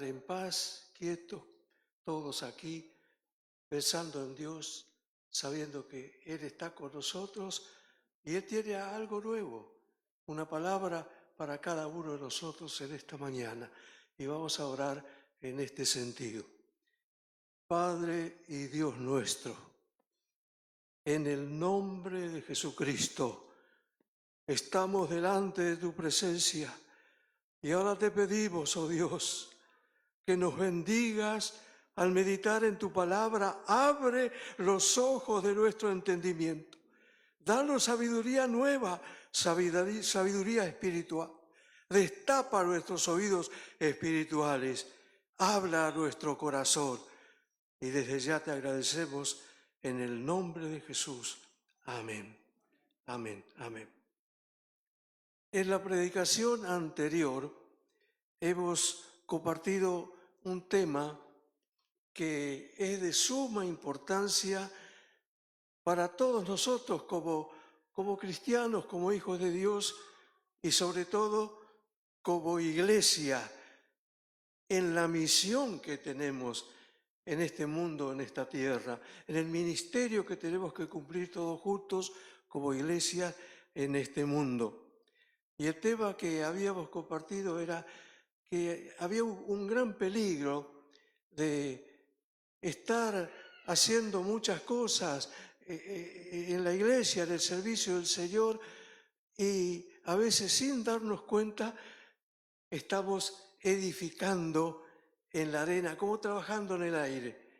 en paz, quietos, todos aquí, pensando en Dios, sabiendo que Él está con nosotros y Él tiene algo nuevo, una palabra para cada uno de nosotros en esta mañana. Y vamos a orar en este sentido. Padre y Dios nuestro, en el nombre de Jesucristo, estamos delante de tu presencia y ahora te pedimos, oh Dios, que nos bendigas al meditar en tu palabra. Abre los ojos de nuestro entendimiento. Danos sabiduría nueva, sabiduría espiritual. Destapa nuestros oídos espirituales. Habla a nuestro corazón. Y desde ya te agradecemos en el nombre de Jesús. Amén. Amén. Amén. En la predicación anterior hemos compartido un tema que es de suma importancia para todos nosotros como cristianos, como hijos de Dios y sobre todo como iglesia en la misión que tenemos en este mundo, en esta tierra, en el ministerio que tenemos que cumplir todos juntos como iglesia en este mundo. Y el tema que habíamos compartido era que había un gran peligro de estar haciendo muchas cosas en la iglesia, en el servicio del Señor, y a veces sin darnos cuenta estamos edificando en la arena, como trabajando en el aire.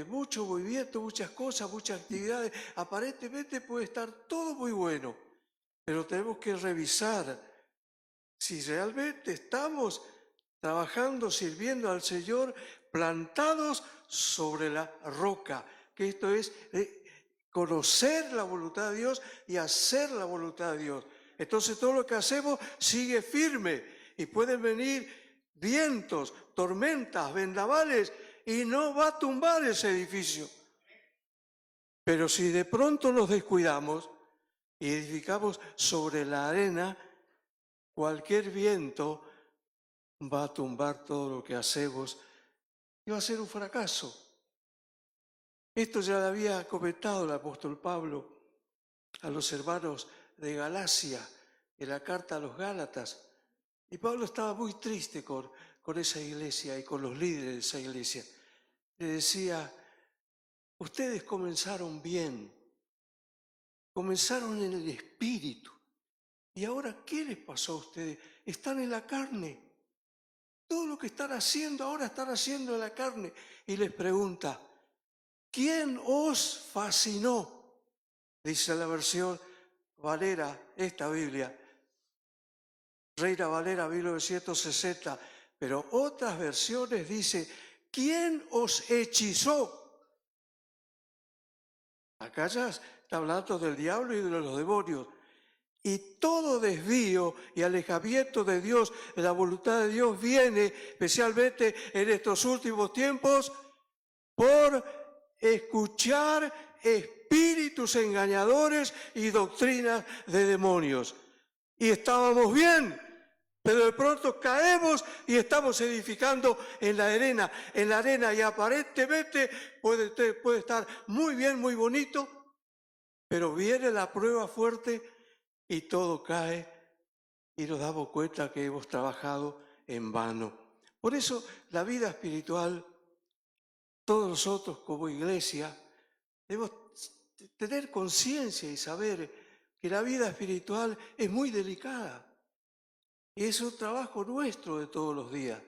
Mucho movimiento, muchas cosas, muchas actividades, aparentemente puede estar todo muy bueno, pero tenemos que revisar si realmente estamos trabajando, sirviendo al Señor, plantados sobre la roca, que esto es conocer la voluntad de Dios y hacer la voluntad de Dios. Entonces todo lo que hacemos sigue firme y pueden venir vientos, tormentas, vendavales y no va a tumbar ese edificio. Pero si de pronto nos descuidamos y edificamos sobre la arena, cualquier viento va a tumbar todo lo que hacemos y va a ser un fracaso. Esto ya lo había comentado el apóstol Pablo a los hermanos de Galacia, en la carta a los Gálatas. Y Pablo estaba muy triste con esa iglesia y con los líderes de esa iglesia. Le decía, ustedes comenzaron bien, comenzaron en el espíritu. ¿Y ahora qué les pasó a ustedes? Están en la carne. Todo lo que están haciendo ahora están haciendo en la carne. Y les pregunta, ¿quién os fascinó? Dice la versión Valera, esta Biblia, Reina Valera 1960, pero otras versiones dice, ¿quién os hechizó? Acá ya está hablando del diablo y de los demonios. Y todo desvío y alejamiento de Dios, de la voluntad de Dios, viene especialmente en estos últimos tiempos por escuchar espíritus engañadores y doctrinas de demonios. Y estábamos bien, pero de pronto caemos y estamos edificando en la arena y aparentemente puede estar muy bien, muy bonito, pero viene la prueba fuerte y todo cae y nos damos cuenta que hemos trabajado en vano. Por eso la vida espiritual, todos nosotros como iglesia, debemos tener conciencia y saber que la vida espiritual es muy delicada. Y es un trabajo nuestro de todos los días.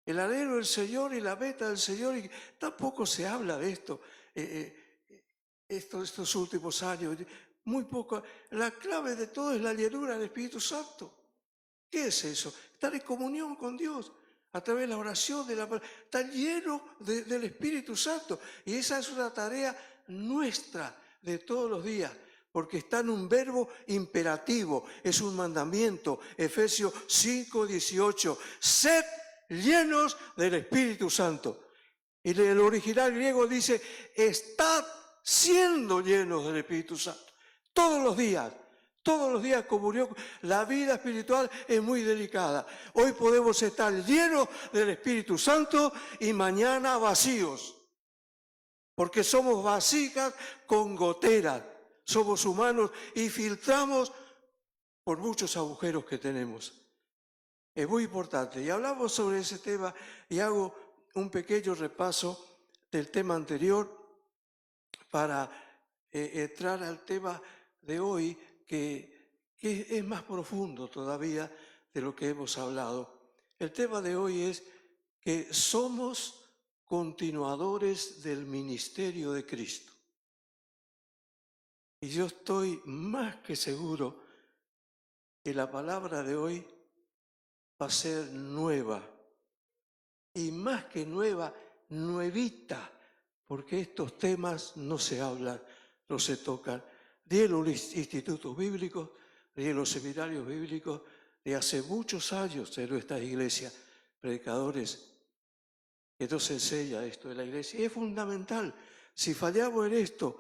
El anhelo del Señor y la meta del Señor, y tampoco se habla de esto estos últimos años. Muy poco. La clave de todo es la llenura del Espíritu Santo. ¿Qué es eso? Estar en comunión con Dios a través de la oración, estar lleno del Espíritu Santo. Y esa es una tarea nuestra de todos los días, porque está en un verbo imperativo, es un mandamiento. Efesios 5:18, sed llenos del Espíritu Santo. Y el original griego dice, estad siendo llenos del Espíritu Santo. Todos los días, Todos los días comunión. La vida espiritual es muy delicada. Hoy podemos estar llenos del Espíritu Santo y mañana vacíos. Porque somos vasijas con goteras. Somos humanos y filtramos por muchos agujeros que tenemos. Es muy importante. Y hablamos sobre ese tema y hago un pequeño repaso del tema anterior para entrar al tema de hoy, que es más profundo todavía de lo que hemos hablado. El tema de hoy es que somos continuadores del ministerio de Cristo. Y yo estoy más que seguro que la palabra de hoy va a ser nueva. Y más que nueva, nuevita, porque estos temas no se hablan, no se tocan. Ni en los institutos bíblicos, ni en los seminarios bíblicos, de hace muchos años en nuestra iglesia, predicadores que no se enseña esto en la iglesia. Y es fundamental. Si fallamos en esto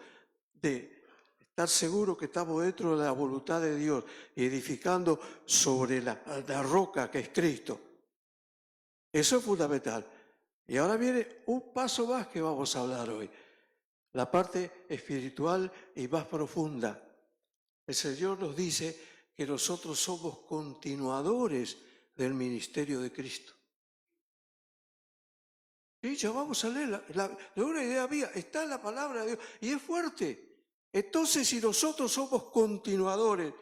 de estar seguros que estamos dentro de la voluntad de Dios y edificando sobre la roca que es Cristo, eso es fundamental. Y ahora viene un paso más que vamos a hablar hoy. La parte espiritual y más profunda. El Señor nos dice que nosotros somos continuadores del ministerio de Cristo. Y ya vamos a leer, de una idea mía, está en la palabra de Dios y es fuerte. Entonces, si nosotros somos continuadores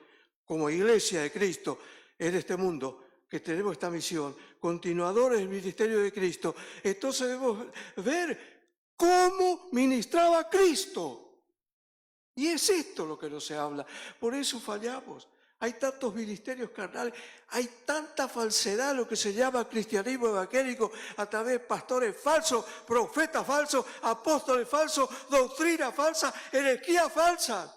como iglesia de Cristo en este mundo, que tenemos esta misión, continuadores del ministerio de Cristo, entonces debemos ver cómo ministraba Cristo. Y es esto lo que no se habla. Por eso fallamos. Hay tantos ministerios carnales, hay tanta falsedad, lo que se llama cristianismo evangélico, a través de pastores falsos, profetas falsos, apóstoles falsos, doctrina falsa, herejía falsa.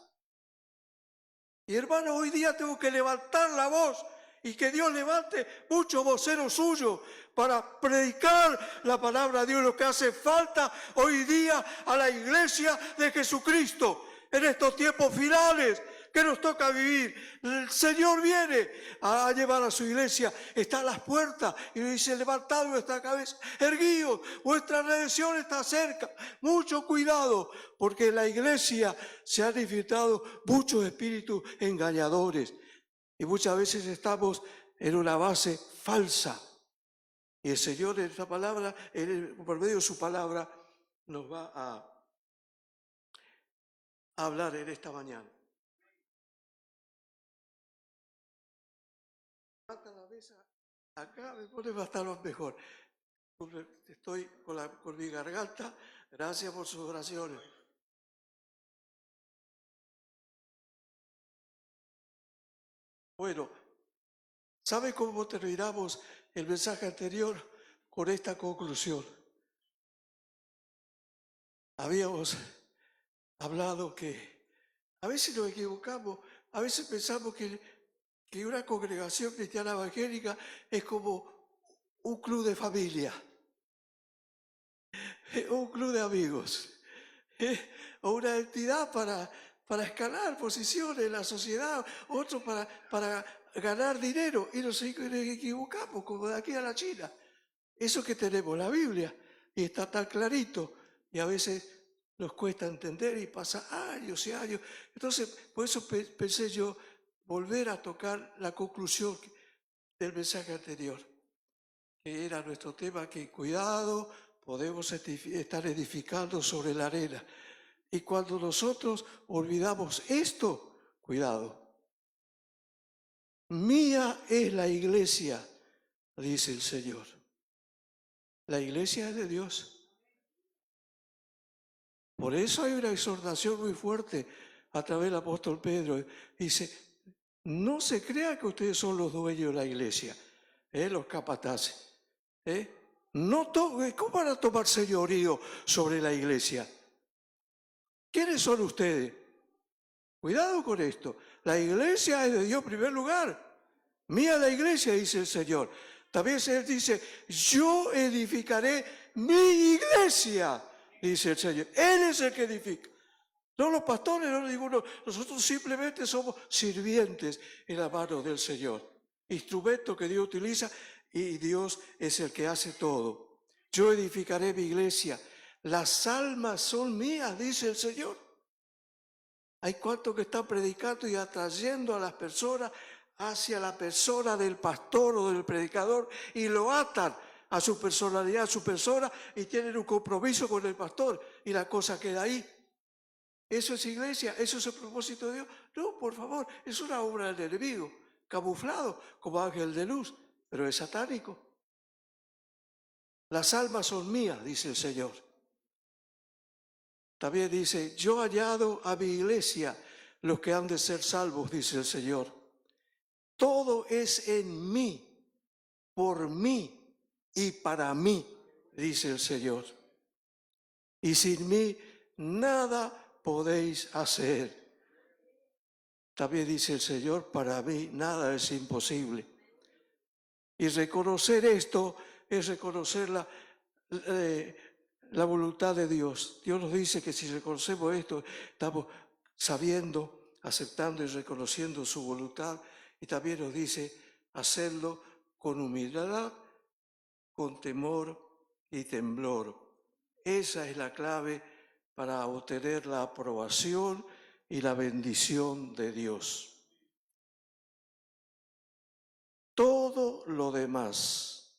Y hermano, hoy día tengo que levantar la voz y que Dios levante muchos voceros suyos para predicar la palabra de Dios, lo que hace falta hoy día a la iglesia de Jesucristo en estos tiempos finales que nos toca vivir. El Señor viene a llevar a su iglesia, está a las puertas y dice: levantad vuestra cabeza, erguíos, vuestra redención está cerca. Mucho cuidado, porque en la iglesia se han infiltrado muchos espíritus engañadores y muchas veces estamos en una base falsa. Y el Señor en esta palabra, por medio de su palabra, nos va a hablar en esta mañana. La mesa acá me pone bastante mejor. Estoy con mi garganta. Gracias por sus oraciones. Bueno, ¿sabe cómo terminamos el mensaje anterior? Con esta conclusión. Habíamos hablado que a veces nos equivocamos, a veces pensamos que una congregación cristiana evangélica es como un club de familia, un club de amigos, o una entidad para escalar posiciones en la sociedad, otro para ganar dinero, y nos equivocamos como de aquí a la China. Eso que tenemos la Biblia y está tan clarito, y a veces nos cuesta entender y pasa años y años. Entonces, por eso pensé yo volver a tocar la conclusión del mensaje anterior, que era nuestro tema, que cuidado, podemos estar edificando sobre la arena. Y cuando nosotros olvidamos esto, cuidado. Mía es la iglesia, dice el Señor. La iglesia es de Dios. Por eso hay una exhortación muy fuerte a través del apóstol Pedro. Dice: no se crea que ustedes son los dueños de la iglesia, los capataces. ¿Cómo van a tomar señorío sobre la iglesia? ¿Quiénes son ustedes? Cuidado con esto. La iglesia es de Dios en primer lugar. Mía la iglesia, dice el Señor. También Él dice: yo edificaré mi iglesia, dice el Señor. Él es el que edifica. No los pastores, no ninguno. Nosotros simplemente somos sirvientes en la mano del Señor. Instrumento que Dios utiliza y Dios es el que hace todo. Yo edificaré mi iglesia. Las almas son mías, dice el Señor. Hay cuantos que están predicando y atrayendo a las personas hacia la persona del pastor o del predicador y lo atan a su personalidad, a su persona, y tienen un compromiso con el pastor y la cosa queda ahí. ¿Eso es iglesia? ¿Eso es el propósito de Dios? No, por favor, es una obra del enemigo, camuflado como ángel de luz, pero es satánico. Las almas son mías, dice el Señor. También dice, yo añado a mi iglesia los que han de ser salvos, dice el Señor. Todo es en mí, por mí y para mí, dice el Señor. Y sin mí nada podéis hacer. También dice el Señor, para mí nada es imposible. Y reconocer esto es reconocer la voluntad de Dios. Dios nos dice que si reconocemos esto, estamos sabiendo, aceptando y reconociendo su voluntad. Y también nos dice hacerlo con humildad, con temor y temblor. Esa es la clave para obtener la aprobación y la bendición de Dios. Todo lo demás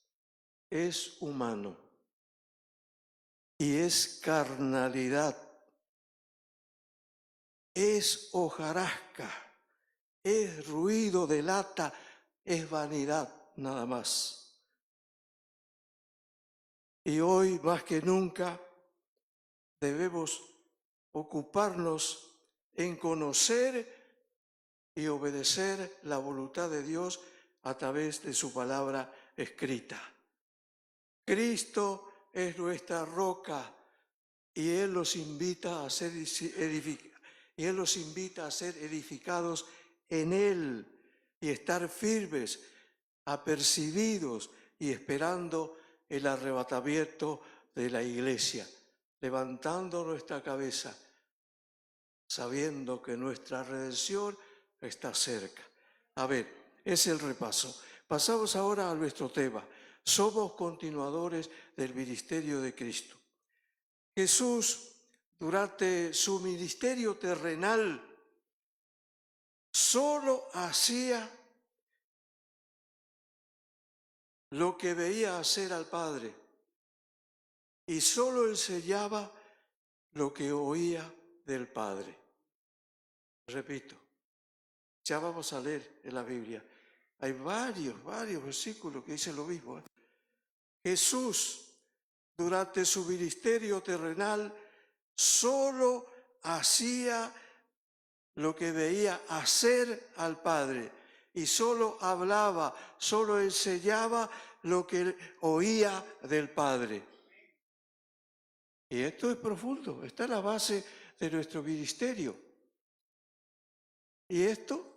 es humano y es carnalidad, es hojarasca, es ruido de lata, es vanidad nada más. Y hoy más que nunca debemos ocuparnos en conocer y obedecer la voluntad de Dios a través de su palabra escrita. Cristo es nuestra roca y Él los invita a ser edificados en Él y estar firmes, apercibidos y esperando el arrebatamiento de la iglesia, levantando nuestra cabeza, sabiendo que nuestra redención está cerca. A ver, es el repaso. Pasamos ahora a nuestro tema. Somos continuadores del ministerio de Cristo. Jesús, durante su ministerio terrenal, solo hacía lo que veía hacer al Padre y solo enseñaba lo que oía del Padre. Repito, ya vamos a leer en la Biblia. Hay varios versículos que dicen lo mismo. Jesús, durante su ministerio terrenal, solo hacía lo que veía hacer al Padre y solo hablaba, solo enseñaba lo que oía del Padre. Y esto es profundo, está en la base de nuestro ministerio. Y esto,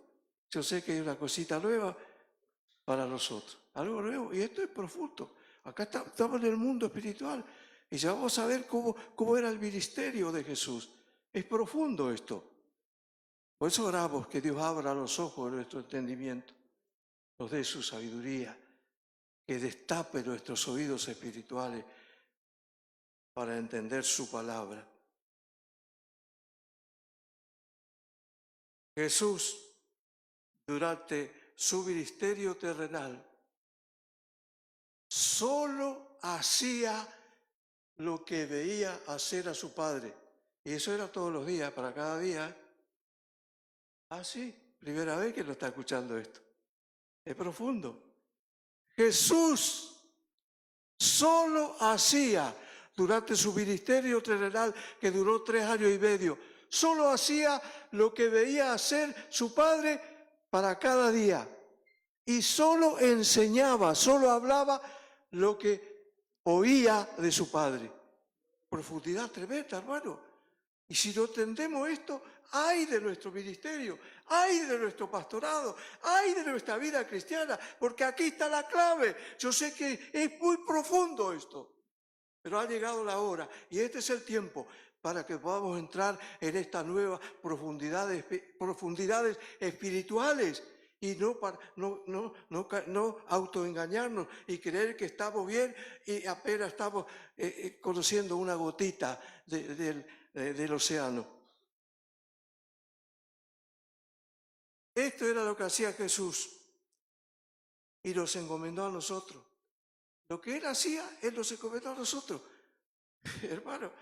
yo sé que es una cosita nueva para nosotros, algo nuevo, y esto es profundo. Acá estamos en el mundo espiritual y ya vamos a ver cómo era el ministerio de Jesús. Es profundo esto. Por eso oramos que Dios abra los ojos de nuestro entendimiento, nos dé su sabiduría, que destape nuestros oídos espirituales para entender su palabra. Jesús, durante su ministerio terrenal, solo hacía lo que veía hacer a su Padre. Y eso era todos los días, para cada día. Ah, sí, primera vez que lo está escuchando esto. Es profundo. Jesús solo hacía, durante su ministerio terrenal, que duró 3 años y medio, solo hacía lo que veía hacer su Padre para cada día. Y solo enseñaba, solo hablaba lo que oía de su Padre. Profundidad tremenda, hermano. Y si no entendemos esto, ¡ay de nuestro ministerio! ¡Ay de nuestro pastorado! ¡Ay de nuestra vida cristiana! Porque aquí está la clave. Yo sé que es muy profundo esto, pero ha llegado la hora y este es el tiempo para que podamos entrar en estas nuevas profundidades espirituales y no autoengañarnos y creer que estamos bien y apenas estamos conociendo una gotita del océano. Esto era lo que hacía Jesús y nos encomendó a nosotros. Lo que Él hacía, Él nos encomendó a nosotros. Hermano,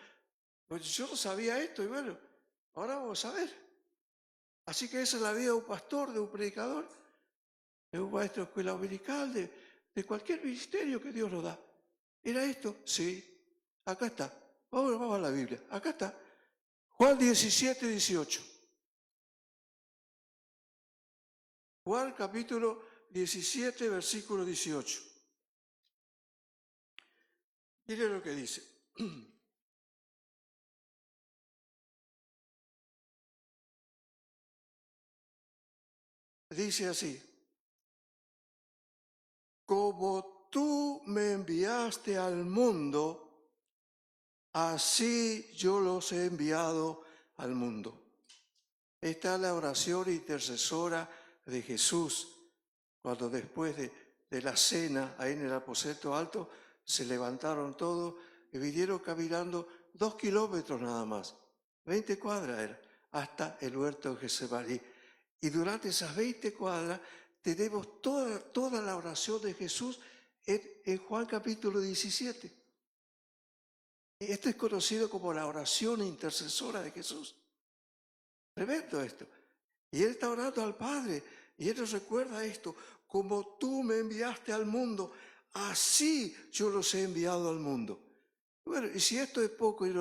pues yo no sabía esto y bueno, ahora vamos a ver. Así que esa es la vida de un pastor, de un predicador, de un maestro de escuela dominical, de cualquier ministerio que Dios nos da. ¿Era esto? Sí. Acá está. Vamos a la Biblia. Acá está. Juan 17, 18. Juan capítulo 17, versículo 18. Mire lo que dice. Dice así: como tú me enviaste al mundo, así yo los he enviado al mundo. Esta es la oración intercesora de Jesús, cuando después de la cena, ahí en el aposento alto, se levantaron todos y vinieron caminando 2 kilómetros nada más, 20 cuadras era, hasta el huerto de Getsemaní. Y durante esas 20 cuadras tenemos toda la oración de Jesús en Juan capítulo 17. Y esto es conocido como la oración intercesora de Jesús. Tremendo esto. Y Él está orando al Padre y Él nos recuerda esto: como tú me enviaste al mundo, así yo los he enviado al mundo. Bueno, y si esto es poco y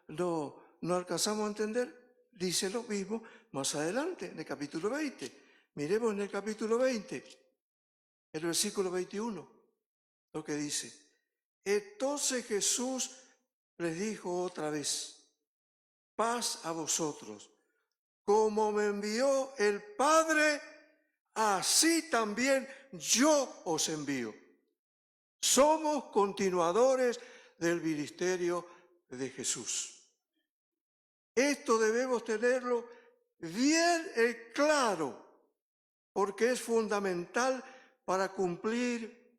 no alcanzamos a entender, dice lo mismo más adelante, en el capítulo 20. Miremos en el capítulo 20, el versículo 21, lo que dice. Entonces Jesús les dijo otra vez: paz a vosotros. Como me envió el Padre, así también yo os envío. Somos continuadores del ministerio de Jesús. Esto debemos tenerlo bien claro, porque es fundamental para cumplir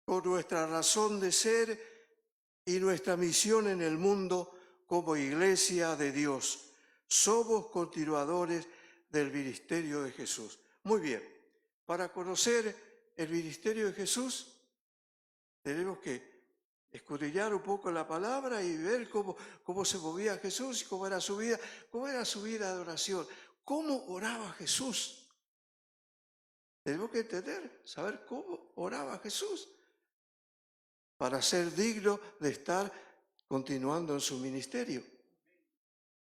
con nuestra razón de ser y nuestra misión en el mundo como iglesia de Dios. Somos continuadores del ministerio de Jesús. Muy bien, para conocer el ministerio de Jesús tenemos que escudriñar un poco la palabra y ver cómo se movía Jesús y cómo era su vida de oración, cómo oraba Jesús. Tenemos que entender, saber cómo oraba Jesús para ser digno de estar continuando en su ministerio.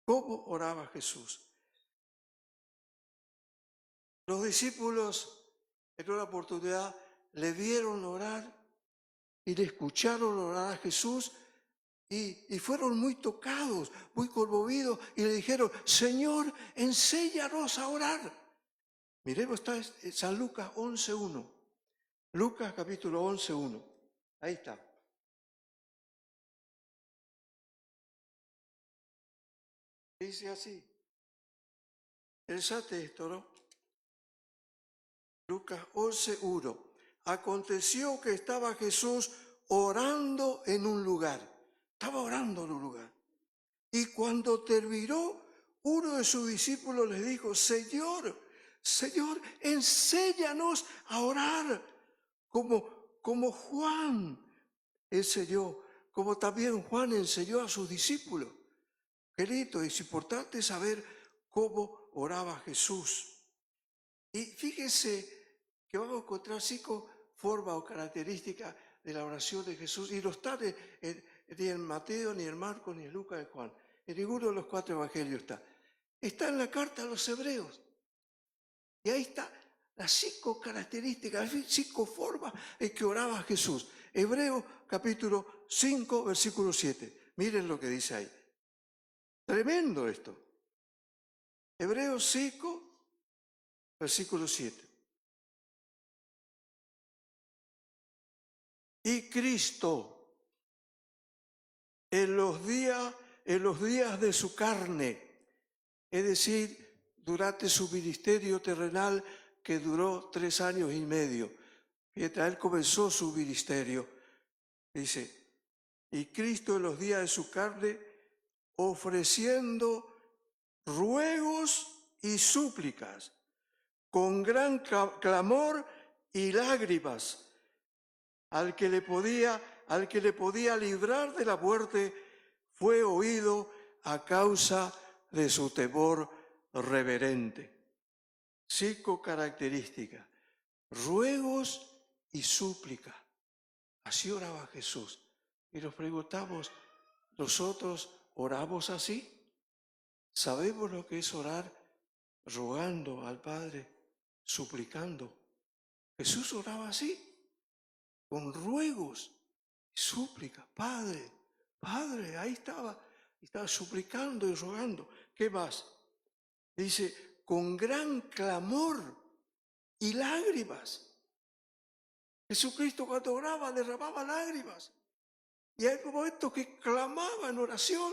¿Cómo oraba Jesús? Los discípulos en una oportunidad le vieron orar y le escucharon orar a Jesús y fueron muy tocados, muy conmovidos y le dijeron: Señor, enséñanos a orar. Miremos, está en San Lucas 11.1. Lucas capítulo 11.1. Ahí está. Dice así. Pensate esto, ¿no? Lucas 11.1. Aconteció que estaba Jesús orando en un lugar. Estaba orando en un lugar. Y cuando terminó, uno de sus discípulos le dijo: Señor, enséñanos a orar, como Juan enseñó, como también Juan enseñó a sus discípulos. Querido, es importante saber cómo oraba Jesús. Y fíjense que vamos a encontrar 5 formas o características de la oración de Jesús, y no están ni en Mateo, ni en Marcos, ni en Lucas, ni en Juan. En ninguno de los 4 evangelios está. Está en la carta a los Hebreos. Y ahí está las 5 características, las 5 formas en que oraba Jesús. Hebreos capítulo 5, versículo 7. Miren lo que dice ahí. Tremendo esto. Hebreos 5, versículo 7. Y Cristo, en los días de su carne, es decir, durante su ministerio terrenal que duró 3 años y medio. Mientras él comenzó su ministerio, dice, y Cristo en los días de su carne, ofreciendo ruegos y súplicas, con gran clamor y lágrimas, al que le podía librar de la muerte, fue oído a causa de su temor reverente. 5 características: ruegos y súplica. Así oraba Jesús. Y nos preguntamos, ¿nosotros oramos así? ¿Sabemos lo que es orar rogando al Padre, suplicando? Jesús oraba así, con ruegos y súplicas. Padre, Padre, ahí estaba suplicando y rogando. ¿Qué más? Dice, con gran clamor y lágrimas. Jesucristo cuando oraba derramaba lágrimas. Y hay momentos que clamaba en oración.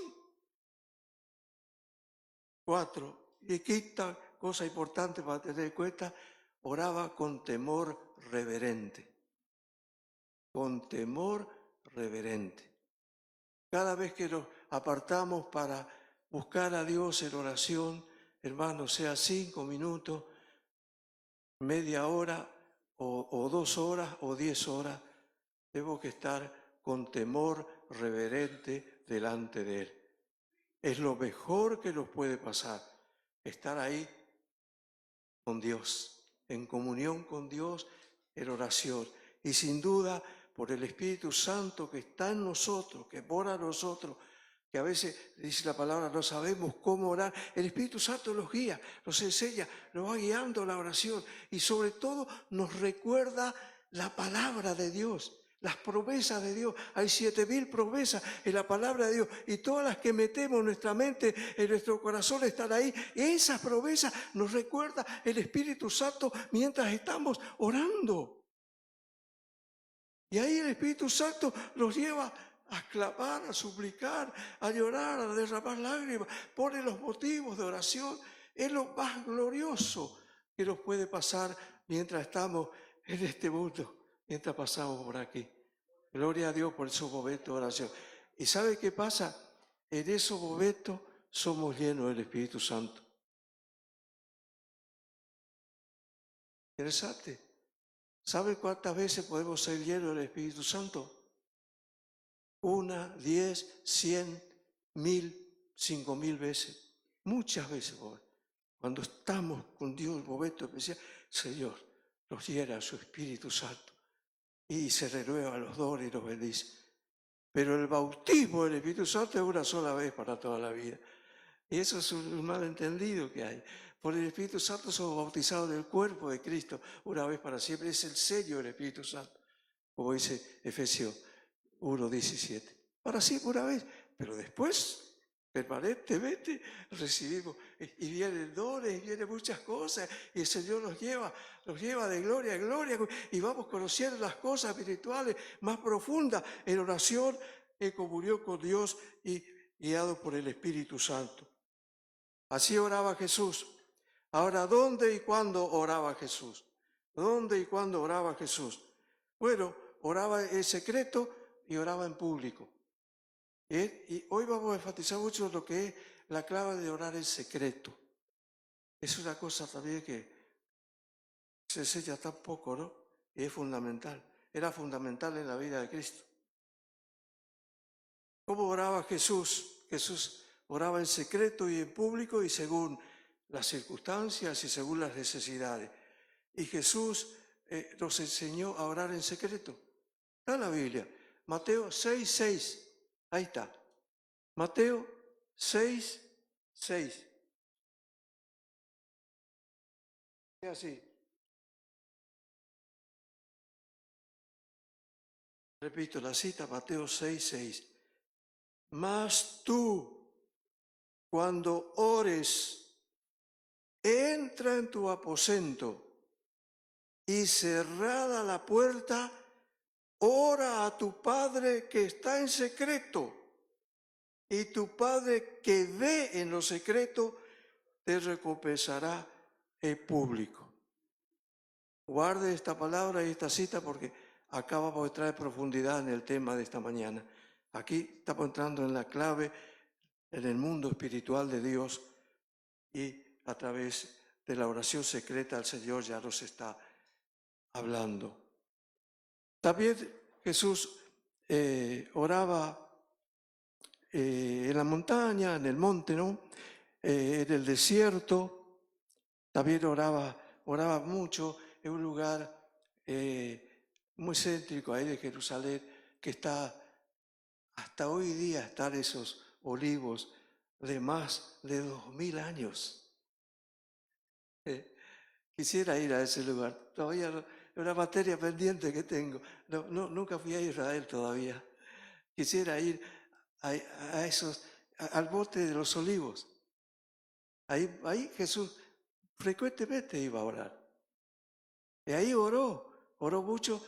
4, y quinta cosa importante para tener en cuenta, oraba con temor reverente. Con temor reverente. Cada vez que nos apartamos para buscar a Dios en oración, hermanos, sea 5 minutos, media hora o 2 horas o 10 horas, debo que estar con temor reverente delante de Él. Es lo mejor que nos puede pasar, estar ahí con Dios, en comunión con Dios, en oración. Y sin duda, por el Espíritu Santo que está en nosotros, que mora en nosotros, que a veces, dice la palabra, no sabemos cómo orar. El Espíritu Santo nos guía, nos enseña, nos va guiando la oración y sobre todo nos recuerda la palabra de Dios, las promesas de Dios. Hay 7.000 promesas en la palabra de Dios y todas las que metemos en nuestra mente, en nuestro corazón están ahí. Esas promesas nos recuerda el Espíritu Santo mientras estamos orando. Y ahí el Espíritu Santo nos lleva a clamar, a suplicar, a llorar, a derramar lágrimas, pone los motivos de oración. Es lo más glorioso que nos puede pasar mientras estamos en este mundo, mientras pasamos por aquí. Gloria a Dios por esos momentos de oración. ¿Y sabe qué pasa? En esos momentos somos llenos del Espíritu Santo. Interesante. ¿Sabe cuántas veces podemos ser llenos del Espíritu Santo? 1, 10, 100, 1000, 5000 veces. Muchas veces, cuando estamos con Dios en un momento especial, Señor, nos llena su Espíritu Santo y se renueva los dones y nos bendice. Pero el bautismo del Espíritu Santo es una sola vez para toda la vida. Y eso es un malentendido que hay. Por el Espíritu Santo somos bautizados en el cuerpo de Cristo una vez para siempre. Es el sello del Espíritu Santo, como dice Efesios 1:17. Para siempre una vez, pero después, permanentemente, recibimos. Y vienen dones, y vienen muchas cosas, y el Señor nos lleva de gloria en gloria, y vamos conociendo las cosas espirituales más profundas en oración, en comunión con Dios y guiado por el Espíritu Santo. Así oraba Jesús. Ahora, ¿dónde y cuándo oraba Jesús? ¿Dónde y cuándo oraba Jesús? Bueno, oraba en secreto y oraba en público. Y hoy vamos a enfatizar mucho lo que es la clave de orar en secreto. Es una cosa también que se enseña tan poco, ¿no? Y es fundamental. Era fundamental en la vida de Cristo. ¿Cómo oraba Jesús? Jesús oraba en secreto y en público y según las circunstancias y según las necesidades. Y Jesús nos enseñó a orar en secreto. Está en la Biblia. Mateo 6:6. Ahí está. Mateo 6:6. Es así. Repito la cita, Mateo 6:6. Mas tú, cuando ores, entra en tu aposento y cerrada la puerta, ora a tu Padre que está en secreto. y tu Padre que ve en lo secreto te recompensará en público. Guarde esta palabra y esta cita porque acá vamos a entrar en profundidad en el tema de esta mañana. Aquí estamos entrando en la clave, en el mundo espiritual de Dios, y a través de la oración secreta el Señor ya nos está hablando. También Jesús oraba en la montaña, en el monte, ¿no? En el desierto. También oraba mucho en un lugar muy céntrico ahí de Jerusalén, que está, hasta hoy día están esos olivos de más de 2000 años. Quisiera ir a ese lugar, todavía es una materia pendiente que tengo. Nunca fui a Israel todavía. Quisiera ir a esos, al monte de los olivos. Ahí Jesús frecuentemente iba a orar. Y ahí oró mucho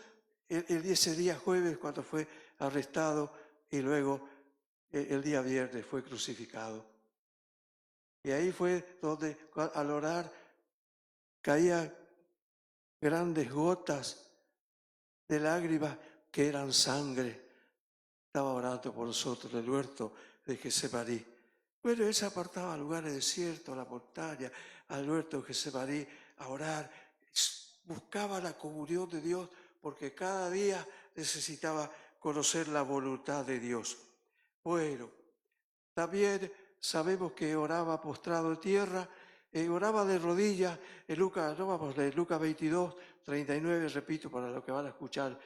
ese día jueves cuando fue arrestado y luego el día viernes fue crucificado. Y ahí fue donde al orar caían grandes gotas de lágrimas que eran sangre. Estaba orando por nosotros en el huerto de Getsemaní. Bueno, él se apartaba a lugares desiertos, a la montaña, al huerto de Getsemaní, a orar. Buscaba la comunión de Dios porque cada día necesitaba conocer la voluntad de Dios. Bueno, también sabemos que oraba postrado en tierra, oraba de rodillas. En Lucas, no vamos a leer, Lucas 22, 39, repito, para los que van a escuchar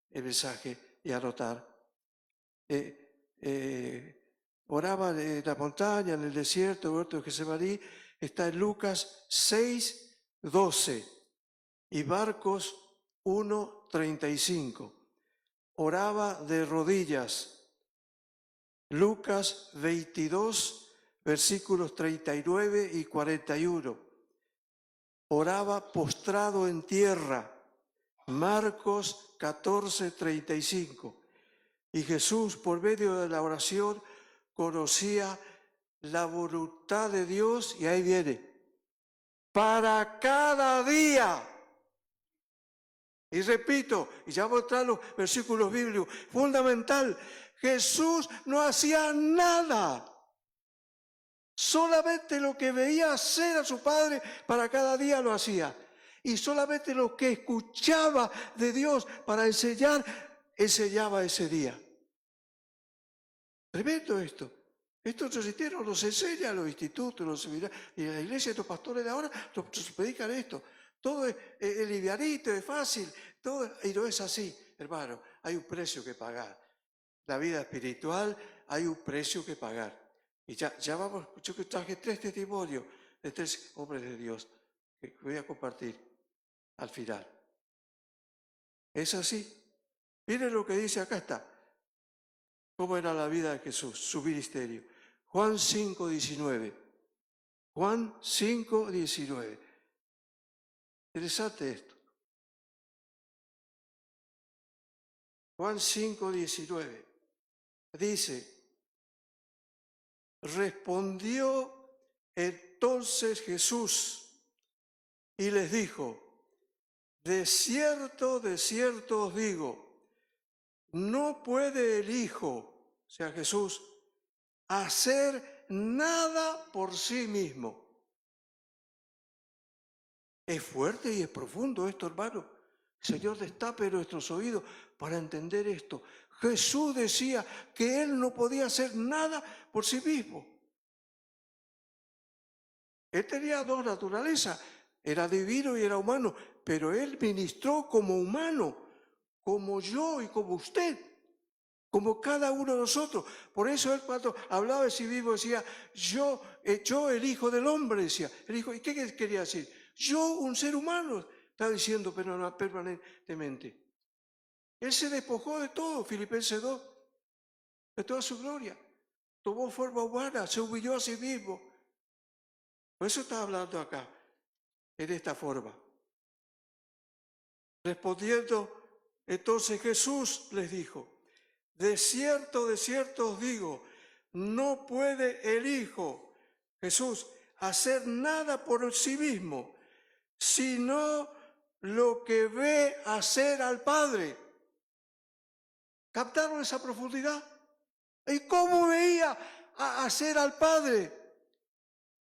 el mensaje y anotar. Oraba en la montaña, en el desierto, en el huerto de Getsemaní, está en Lucas 6, 12 y Marcos 1, 35. Oraba de rodillas. Lucas 22, versículos 39 y 41. Oraba postrado en tierra. Marcos 14, 35. Y Jesús, por medio de la oración, conocía la voluntad de Dios, y ahí viene, para cada día. Y repito, y ya voy a entrar los versículos bíblicos, fundamental, Jesús no hacía nada, solamente lo que veía hacer a su Padre para cada día lo hacía. Y solamente lo que escuchaba de Dios para enseñar, enseñaba ese día. Tremendo esto. Estos reciteros los enseñan los institutos, los seminarios, y en la iglesia, estos pastores de ahora nos predican esto. Todo es livianito, es fácil, todo, y no es así, hermano. Hay un precio que pagar. La vida espiritual hay un precio que pagar. Y ya vamos, yo que traje 3 testimonios de 3 hombres de Dios que voy a compartir al final. Es así. Miren lo que dice, acá está. ¿Cómo era la vida de Jesús, su ministerio? Juan 5, 19. Juan 5, 19. Interesante esto. Juan 5, 19. Dice, respondió entonces Jesús y les dijo, de cierto os digo, no puede el Hijo, o sea Jesús, hacer nada por sí mismo. Es fuerte y es profundo esto, hermano. Señor, destape nuestros oídos para entender esto. Jesús decía que Él no podía hacer nada por sí mismo. Él tenía 2 naturalezas, era divino y era humano, pero Él ministró como humano, como yo y como usted, como cada uno de nosotros. Por eso Él cuando hablaba de sí mismo decía, yo el Hijo del Hombre, decía. El Hijo, ¿y qué quería decir? Yo, un ser humano, está diciendo permanentemente. Él se despojó de todo, Filipenses 2, de toda su gloria. Tomó forma humana, se humilló a sí mismo. Por eso está hablando acá, en esta forma. Respondiendo, entonces Jesús les dijo, de cierto os digo, No puede el Hijo, Jesús, hacer nada por sí mismo, sino lo que ve hacer al Padre. ¿Captaron esa profundidad? ¿Y cómo veía hacer al Padre?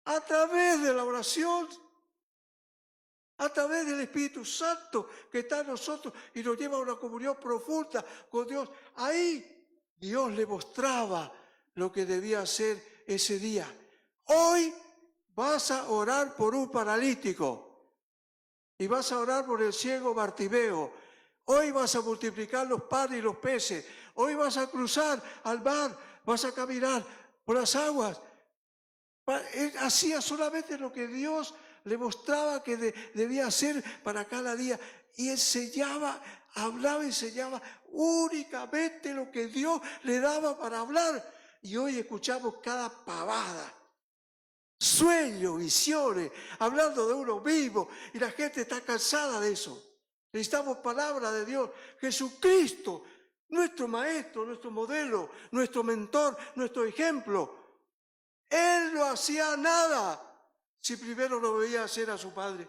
A través de la oración, a través del Espíritu Santo que está en nosotros y nos lleva a una comunión profunda con Dios. Ahí Dios le mostraba lo que debía hacer ese día. Hoy vas a orar por un paralítico y vas a orar por el ciego Bartimeo. Hoy vas a multiplicar los panes y los peces. Hoy vas a cruzar al mar, vas a caminar por las aguas. Él hacía solamente lo que Dios le mostraba que debía hacer para cada día. Y enseñaba, hablaba, enseñaba únicamente lo que Dios le daba para hablar. Y hoy escuchamos cada pavada, sueños, visiones, hablando de uno mismo. Y la gente está cansada de eso. Necesitamos palabra de Dios. Jesucristo, nuestro maestro, nuestro modelo, nuestro mentor, nuestro ejemplo. Él no hacía nada si primero lo veía hacer a su padre.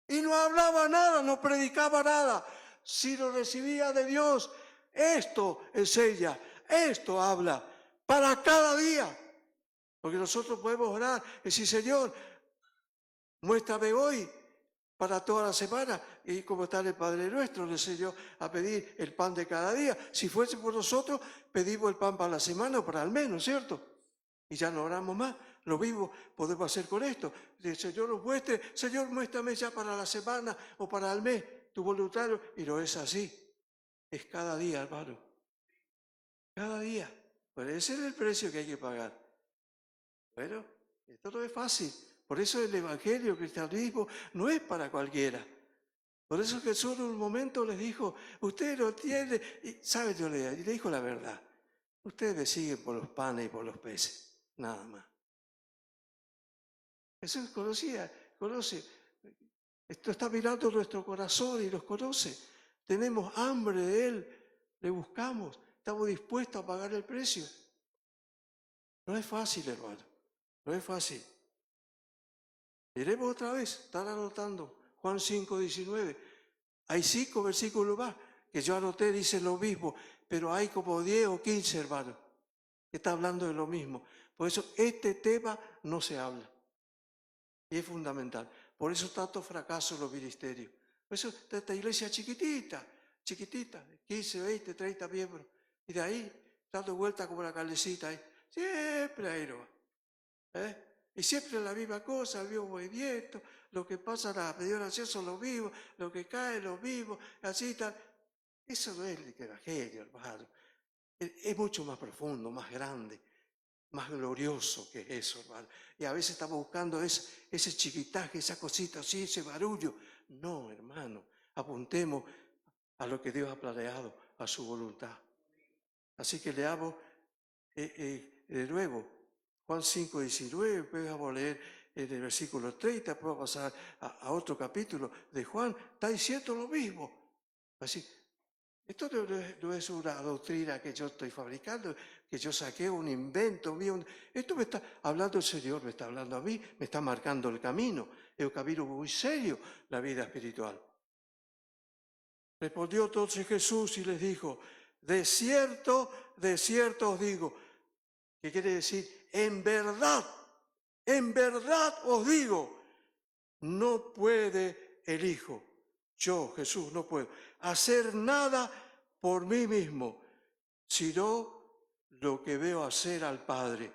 Y no hablaba nada, no predicaba nada, si lo recibía de Dios. Esto enseña, esto habla para cada día. Porque nosotros podemos orar y decir, Señor, muéstrame hoy para toda la semana. Y como está el Padre Nuestro, le enseñó a pedir el pan de cada día. Si fuese por nosotros, pedimos el pan para la semana o para el mes, ¿no es cierto? Y ya no oramos más. Lo mismo podemos hacer con esto. El Señor nos muestre, Señor, muéstrame ya para la semana o para el mes tu voluntario. Y no es así. Es cada día, hermano. Cada día. Pero ese es el precio que hay que pagar. Bueno, esto no es fácil. Por eso el Evangelio, el cristianismo, no es para cualquiera. Por eso Jesús en un momento les dijo, ustedes lo tienen, y ¿sabe? Yo le dijo la verdad. Ustedes me siguen por los panes y por los peces, nada más. Jesús conoce. Esto está mirando nuestro corazón y nos conoce. Tenemos hambre de Él, le buscamos, estamos dispuestos a pagar el precio. No es fácil, hermano, no es fácil. Diremos otra vez, están anotando, Juan 5:19. Hay 5 versículos más que yo anoté, dicen lo mismo, pero hay como 10 o 15, hermano, que está hablando de lo mismo. Por eso este tema no se habla. Y es fundamental. Por eso tanto fracaso en los ministerios. Por eso esta iglesia chiquitita, 15, 20, 30 miembros. Y de ahí, dando vuelta como la calecita ahí. Siempre ahí no. Y siempre la misma cosa, el mismo movimiento. Lo que pasa en la media oración son los mismos, lo que cae lo mismo, así tal. Eso no es el evangelio, hermano. Es mucho más profundo, más grande, más glorioso que eso, hermano. Y a veces estamos buscando ese chiquitaje, esa cosita así, ese barullo. No, hermano, apuntemos a lo que Dios ha planeado, a su voluntad. Así que leamos de nuevo Juan 5:19, después vamos a leer en el versículo 30, después vamos a pasar a otro capítulo de Juan, está diciendo lo mismo. Así, esto no es una doctrina que yo estoy fabricando, que yo saqué un invento mío. Esto me está hablando el Señor, me está hablando a mí, me está marcando el camino. Es un camino muy serio, la vida espiritual. Respondió entonces Jesús y les dijo, de cierto os digo. ¿Qué quiere decir? En verdad os digo, no puede el Hijo, yo, Jesús, no puedo hacer nada por mí mismo, sino lo que veo hacer al Padre.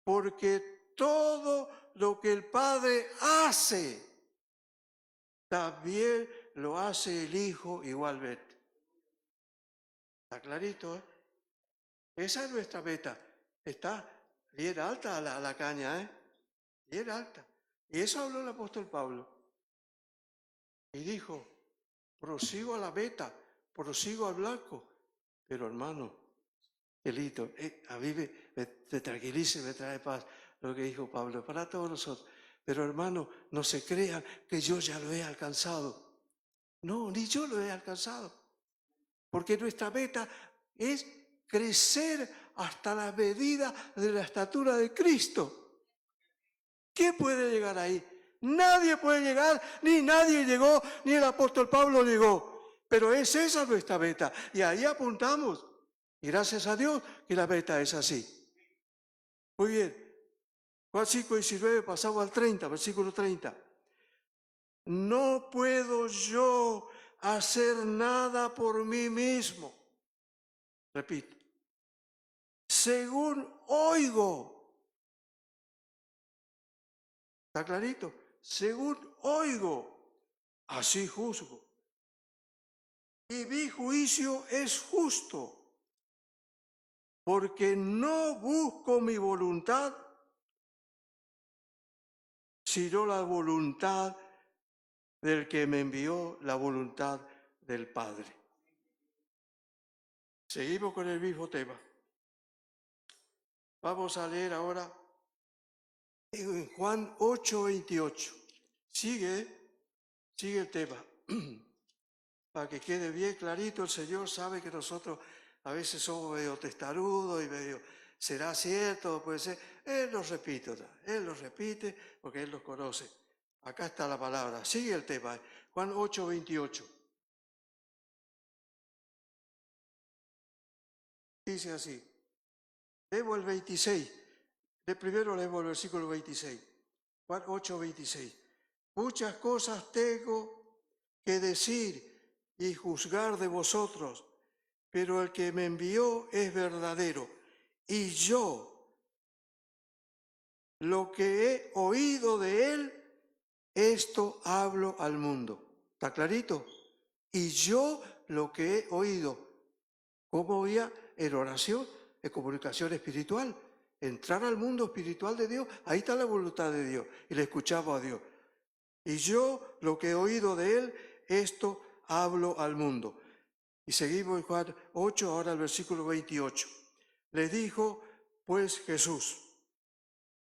Porque todo lo que el Padre hace, también lo hace el Hijo igualmente. ¿Está clarito, eh? Esa es nuestra meta. Está bien alta la caña, ¿eh? Bien alta. Y eso habló el apóstol Pablo. Y dijo, prosigo a la meta, prosigo al blanco. Pero hermano, Elito, a mí me tranquiliza y me trae paz lo que dijo Pablo, para todos nosotros. Pero hermano, no se crean que yo ya lo he alcanzado. No, ni yo lo he alcanzado. Porque nuestra meta es crecer hasta la medida de la estatura de Cristo. ¿Quién puede llegar ahí? Nadie puede llegar, ni nadie llegó, ni el apóstol Pablo llegó. Pero es esa nuestra meta, y ahí apuntamos. Y gracias a Dios que la meta es así. Muy bien. Juan 5:19, pasamos al 30, versículo 30. No puedo yo hacer nada por mí mismo. Repito. Según oigo. ¿Está clarito? Según oigo, así juzgo. Y mi juicio es justo, porque no busco mi voluntad, sino la voluntad del que me envió, la voluntad del Padre. Seguimos con el mismo tema. Vamos a leer ahora en Juan 8:28. Sigue el tema. Para que quede bien clarito, el Señor sabe que nosotros a veces somos medio testarudos y medio, ¿será cierto? Puede ser. Él lo repite porque Él los conoce. Acá está la palabra. Sigue el tema. Juan 8:28. Dice así. Leemos el 26. De primero leemos el versículo 26. Juan 8:26. Muchas cosas tengo que decir y juzgar de vosotros, pero el que me envió es verdadero, y yo lo que he oído de él, esto hablo al mundo. ¿Está clarito? Y yo lo que he oído, ¿cómo oía? En oración, en comunicación espiritual. Entrar al mundo espiritual de Dios, ahí está la voluntad de Dios, y le escuchamos a Dios. Y yo lo que he oído de él, esto hablo al mundo. Y seguimos en Juan 8, ahora el versículo 28. Le dijo pues Jesús: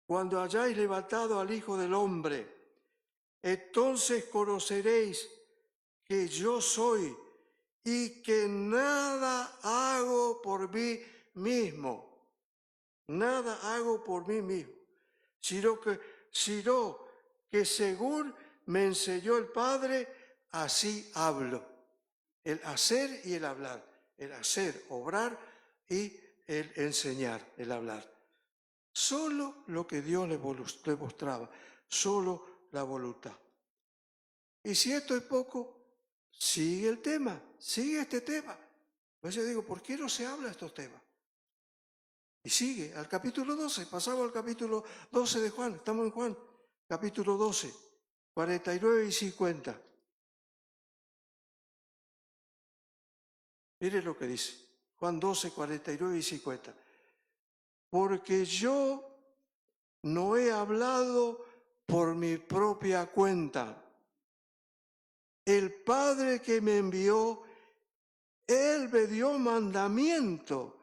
cuando hayáis levantado al Hijo del Hombre, entonces conoceréis que yo soy y que nada hago por mí mismo. Nada hago por mí mismo, sino que según me enseñó el Padre, así hablo. El hacer y el hablar. El hacer, obrar, y el enseñar, el hablar. Solo lo que Dios le mostraba, solo la voluntad. Y si esto es poco, sigue el tema, sigue este tema. Pues yo digo, ¿por qué no se habla de estos temas? Y sigue, al capítulo 12, pasamos al capítulo 12 de Juan, estamos en Juan, capítulo 12, 49 y 50. Mire lo que dice, Juan 12, 49 y 50. Porque yo no he hablado por mi propia cuenta. El Padre que me envió, Él me dio mandamiento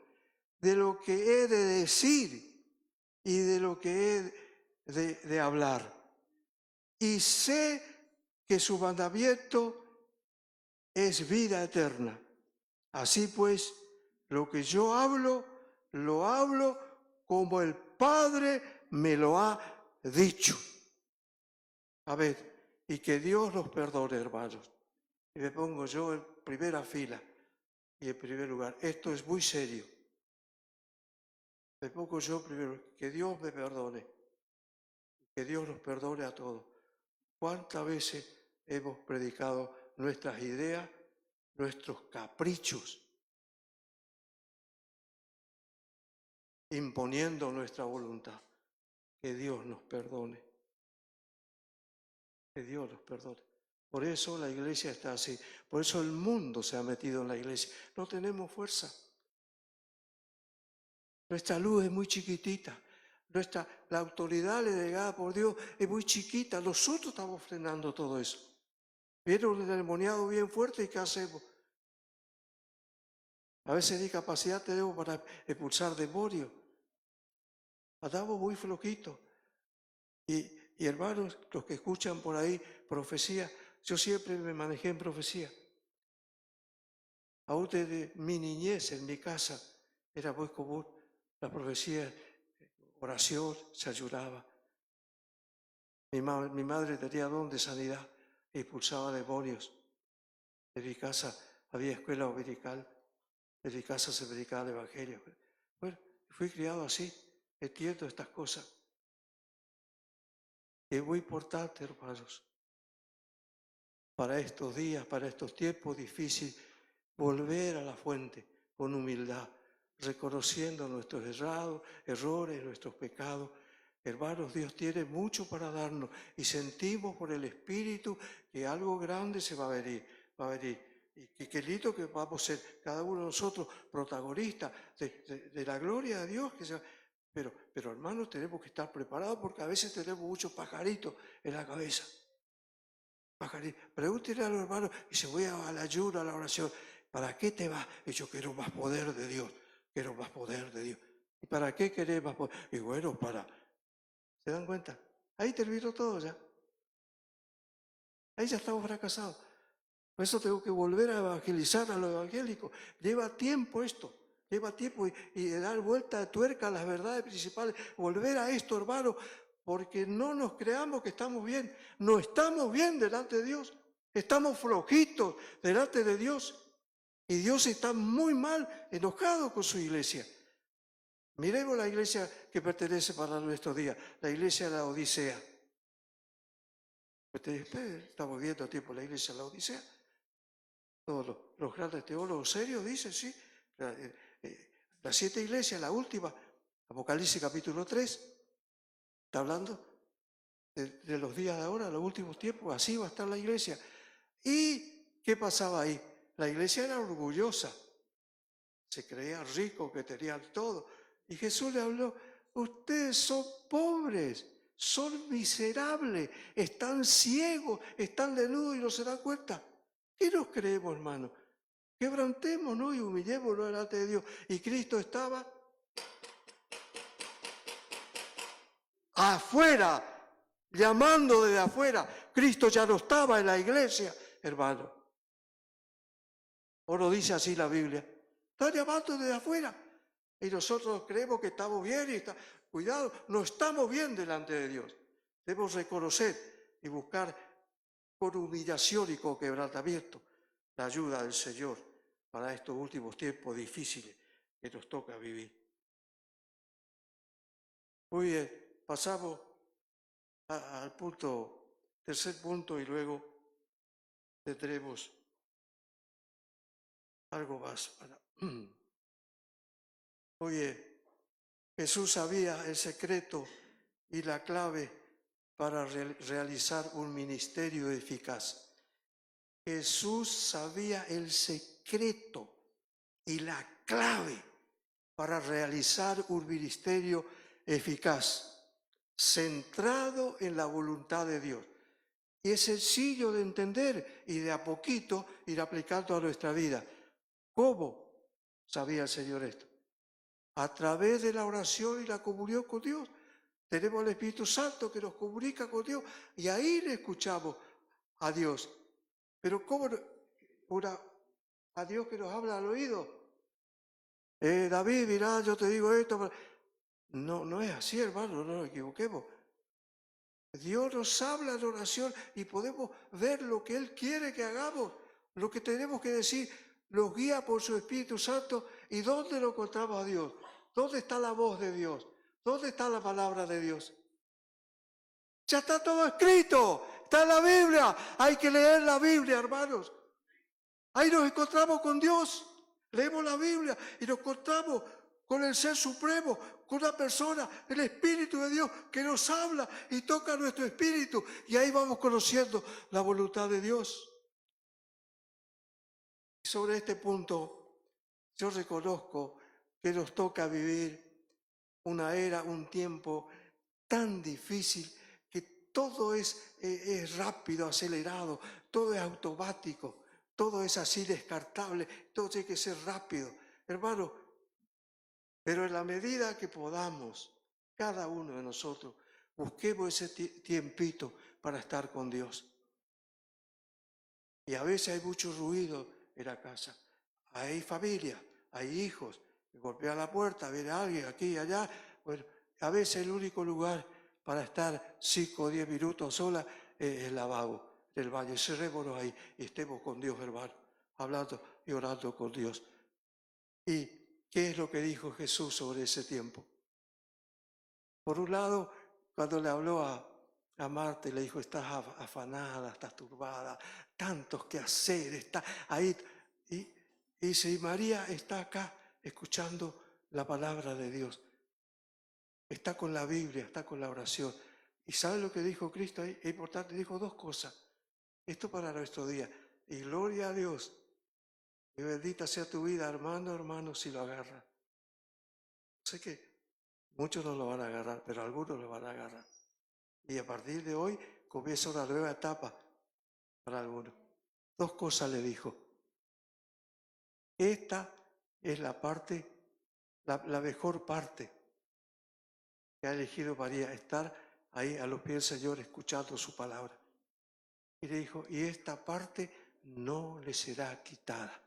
de lo que he de decir y de lo que he de hablar. Y sé que su mandamiento es vida eterna. Así pues, lo que yo hablo, lo hablo como el Padre me lo ha dicho. A ver, y que Dios los perdone, hermanos. Y me pongo yo en primera fila y en primer lugar. Esto es muy serio. Me pongo yo primero, que Dios me perdone. Que Dios nos perdone a todos. ¿Cuántas veces hemos predicado nuestras ideas, nuestros caprichos, imponiendo nuestra voluntad? Que Dios nos perdone. Que Dios nos perdone. Por eso la iglesia está así. Por eso el mundo se ha metido en la iglesia. No tenemos fuerza. Nuestra luz es muy chiquitita. La autoridad delegada por Dios es muy chiquita. Nosotros estamos frenando todo eso. Viene un endemoniado bien fuerte y ¿qué hacemos? A veces discapacidad tenemos para expulsar demonios. Andamos muy flojitos. Y hermanos, los que escuchan por ahí profecía, yo siempre me manejé en profecía. Aún desde mi niñez en mi casa era muy común. La profecía, oración, se ayudaba. Mi madre tenía don de sanidad e expulsaba demonios. En mi casa había escuela dominical, en mi casa se predicaba el evangelio. Bueno, fui criado así, entiendo estas cosas. Es muy importante, hermanos, para estos días, para estos tiempos difíciles, volver a la fuente con humildad, reconociendo nuestros errores, nuestros pecados. Hermanos, Dios tiene mucho para darnos y sentimos por el Espíritu que algo grande se va a venir, Y qué lindo que vamos a ser cada uno de nosotros protagonistas de la gloria de Dios. Pero hermanos, tenemos que estar preparados porque a veces tenemos muchos pajaritos en la cabeza. Pregúntenle a los hermanos y se voy al ayuno, a la oración. ¿Para qué te vas? Y yo quiero más poder de Dios, quiero más poder de Dios. ¿Y para qué querés más poder? Y bueno, ¿se dan cuenta? Ahí terminó todo ya. Ahí ya estamos fracasados. Por eso tengo que volver a evangelizar a los evangélicos. Lleva tiempo esto. Lleva tiempo y dar vuelta de tuerca a las verdades principales. Volver a esto, hermano, porque no nos creamos que estamos bien. No estamos bien delante de Dios. Estamos flojitos delante de Dios. Y Dios está muy mal enojado con su iglesia. Miremos la iglesia que pertenece para nuestros días, la iglesia de la Odisea. Estamos viendo tiempo la iglesia de la Odisea. Todos los grandes teólogos serios dicen, sí, las 7 iglesias, la última, Apocalipsis capítulo 3, está hablando de los días de ahora, los últimos tiempos, así va a estar la iglesia. ¿Y qué pasaba ahí? La iglesia era orgullosa, se creía rico, que tenían todo. Y Jesús le habló, ustedes son pobres, son miserables, están ciegos, están desnudos y no se dan cuenta. ¿Qué nos creemos, hermano? Quebrantémonos y humillémonos delante de Dios. Y Cristo estaba afuera, llamando desde afuera. Cristo ya no estaba en la iglesia, hermano. ¿O no dice así la Biblia? Está llamando desde afuera. Y nosotros creemos que estamos bien y cuidado, no estamos bien delante de Dios. Debemos reconocer y buscar con humillación y con quebrantamiento la ayuda del Señor para estos últimos tiempos difíciles que nos toca vivir. Muy bien, pasamos al tercer punto y luego tendremos algo más. Oye, Jesús sabía el secreto y la clave para realizar un ministerio eficaz. Jesús sabía el secreto y la clave para realizar un ministerio eficaz, centrado en la voluntad de Dios. Y es sencillo de entender y de a poquito ir aplicando a nuestra vida. ¿Cómo sabía el Señor esto? A través de la oración y la comunión con Dios. Tenemos el Espíritu Santo que nos comunica con Dios y ahí le escuchamos a Dios. Pero ¿cómo a Dios que nos habla al oído? David, mirá, yo te digo esto. No es así, hermano, no nos equivoquemos. Dios nos habla en oración y podemos ver lo que Él quiere que hagamos, lo que tenemos que decir, nos guía por su Espíritu Santo. ¿Y dónde lo encontramos a Dios? ¿Dónde está la voz de Dios? ¿Dónde está la palabra de Dios? Ya está todo escrito, está en la Biblia. Hay que leer la Biblia, hermanos. Ahí nos encontramos con Dios. Leemos la Biblia y nos encontramos con el Ser Supremo, con una persona, el Espíritu de Dios, que nos habla y toca nuestro espíritu. Y ahí vamos conociendo la voluntad de Dios. Y sobre este punto, yo reconozco que nos toca vivir una era, un tiempo tan difícil que todo es rápido, acelerado, todo es automático, todo es así descartable, todo tiene que ser rápido. Hermano, pero en la medida que podamos, cada uno de nosotros, busquemos ese tiempito para estar con Dios. Y a veces hay mucho ruido en la casa. Hay familia, hay hijos, golpea la puerta, viene alguien aquí y allá. Bueno, a veces el único lugar para estar 5 o 10 minutos sola es el lavabo del baño. Cerrémonos ahí y estemos con Dios, hermano, hablando y orando con Dios. ¿Y qué es lo que dijo Jesús sobre ese tiempo? Por un lado, cuando le habló a Marta y le dijo, estás afanada, estás turbada, tantos que hacer, está ahí. Y dice, y María está acá escuchando la palabra de Dios. Está con la Biblia, está con la oración. ¿Y sabe lo que dijo Cristo ahí? Es importante, dijo dos cosas. Esto para nuestro día. Y gloria a Dios. Y bendita sea tu vida, hermano, si lo agarra. Sé que muchos no lo van a agarrar, pero algunos lo van a agarrar. Y a partir de hoy comienza una nueva etapa para algunos. Dos cosas le dijo. Esta es la parte, la mejor parte que ha elegido María, estar ahí a los pies del Señor escuchando su palabra. Y le dijo, y esta parte no le será quitada.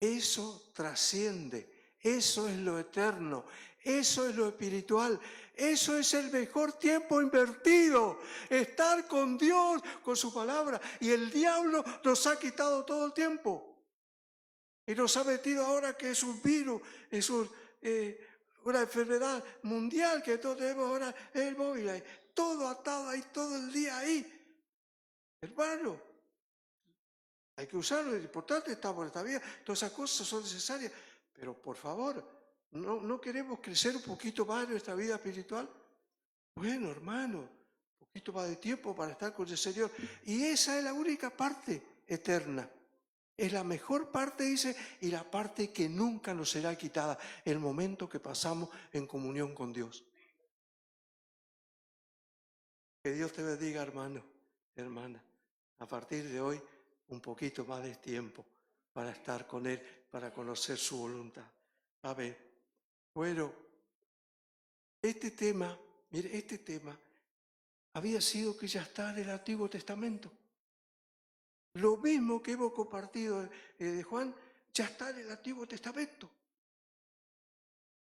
Eso trasciende, eso es lo eterno, eso es lo espiritual, eso es el mejor tiempo invertido, estar con Dios, con su palabra. Y el diablo nos ha quitado todo el tiempo. Y nos ha metido ahora que es un virus, es una enfermedad mundial que todos tenemos ahora en el móvil, ahí, todo atado ahí, todo el día ahí. Hermano, hay que usarlo, es importante, estamos en esta vida, todas esas cosas son necesarias, pero por favor, ¿no queremos crecer un poquito más en nuestra vida espiritual? Bueno, hermano, un poquito más de tiempo para estar con el Señor. Y esa es la única parte eterna. Es la mejor parte, dice, y la parte que nunca nos será quitada, el momento que pasamos en comunión con Dios. Que Dios te bendiga, hermano, hermana. A partir de hoy, un poquito más de tiempo para estar con Él, para conocer su voluntad. Amén. Bueno, este tema, mire, este tema había sido que ya está en el Antiguo Testamento. Lo mismo que hemos compartido de Juan, ya está en el Antiguo Testamento.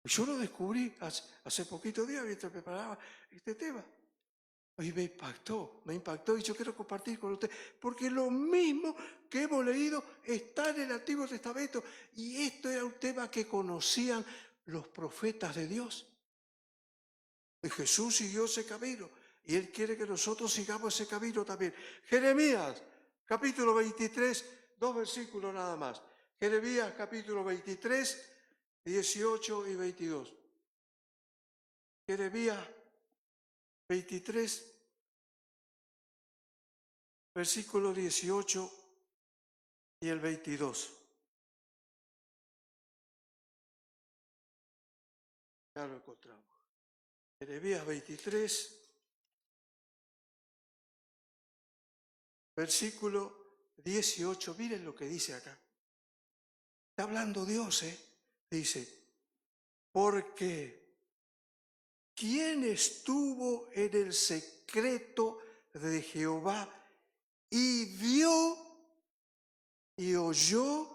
Yo lo descubrí hace poquitos días mientras preparaba este tema. Y me impactó y yo quiero compartir con usted, porque lo mismo que hemos leído está en el Antiguo Testamento y esto era un tema que conocían los profetas de Dios. Y Jesús siguió ese camino y Él quiere que nosotros sigamos ese camino también. Jeremías, capítulo 23, 2 versículos nada más. Jeremías, capítulo 23, 18 y 22. Jeremías 23, versículo 18 y el 22. Ya lo encontramos. Jeremías 23, versículo 18. Miren lo que dice acá. Está hablando Dios, Dice, porque ¿quién estuvo en el secreto de Jehová y vio y oyó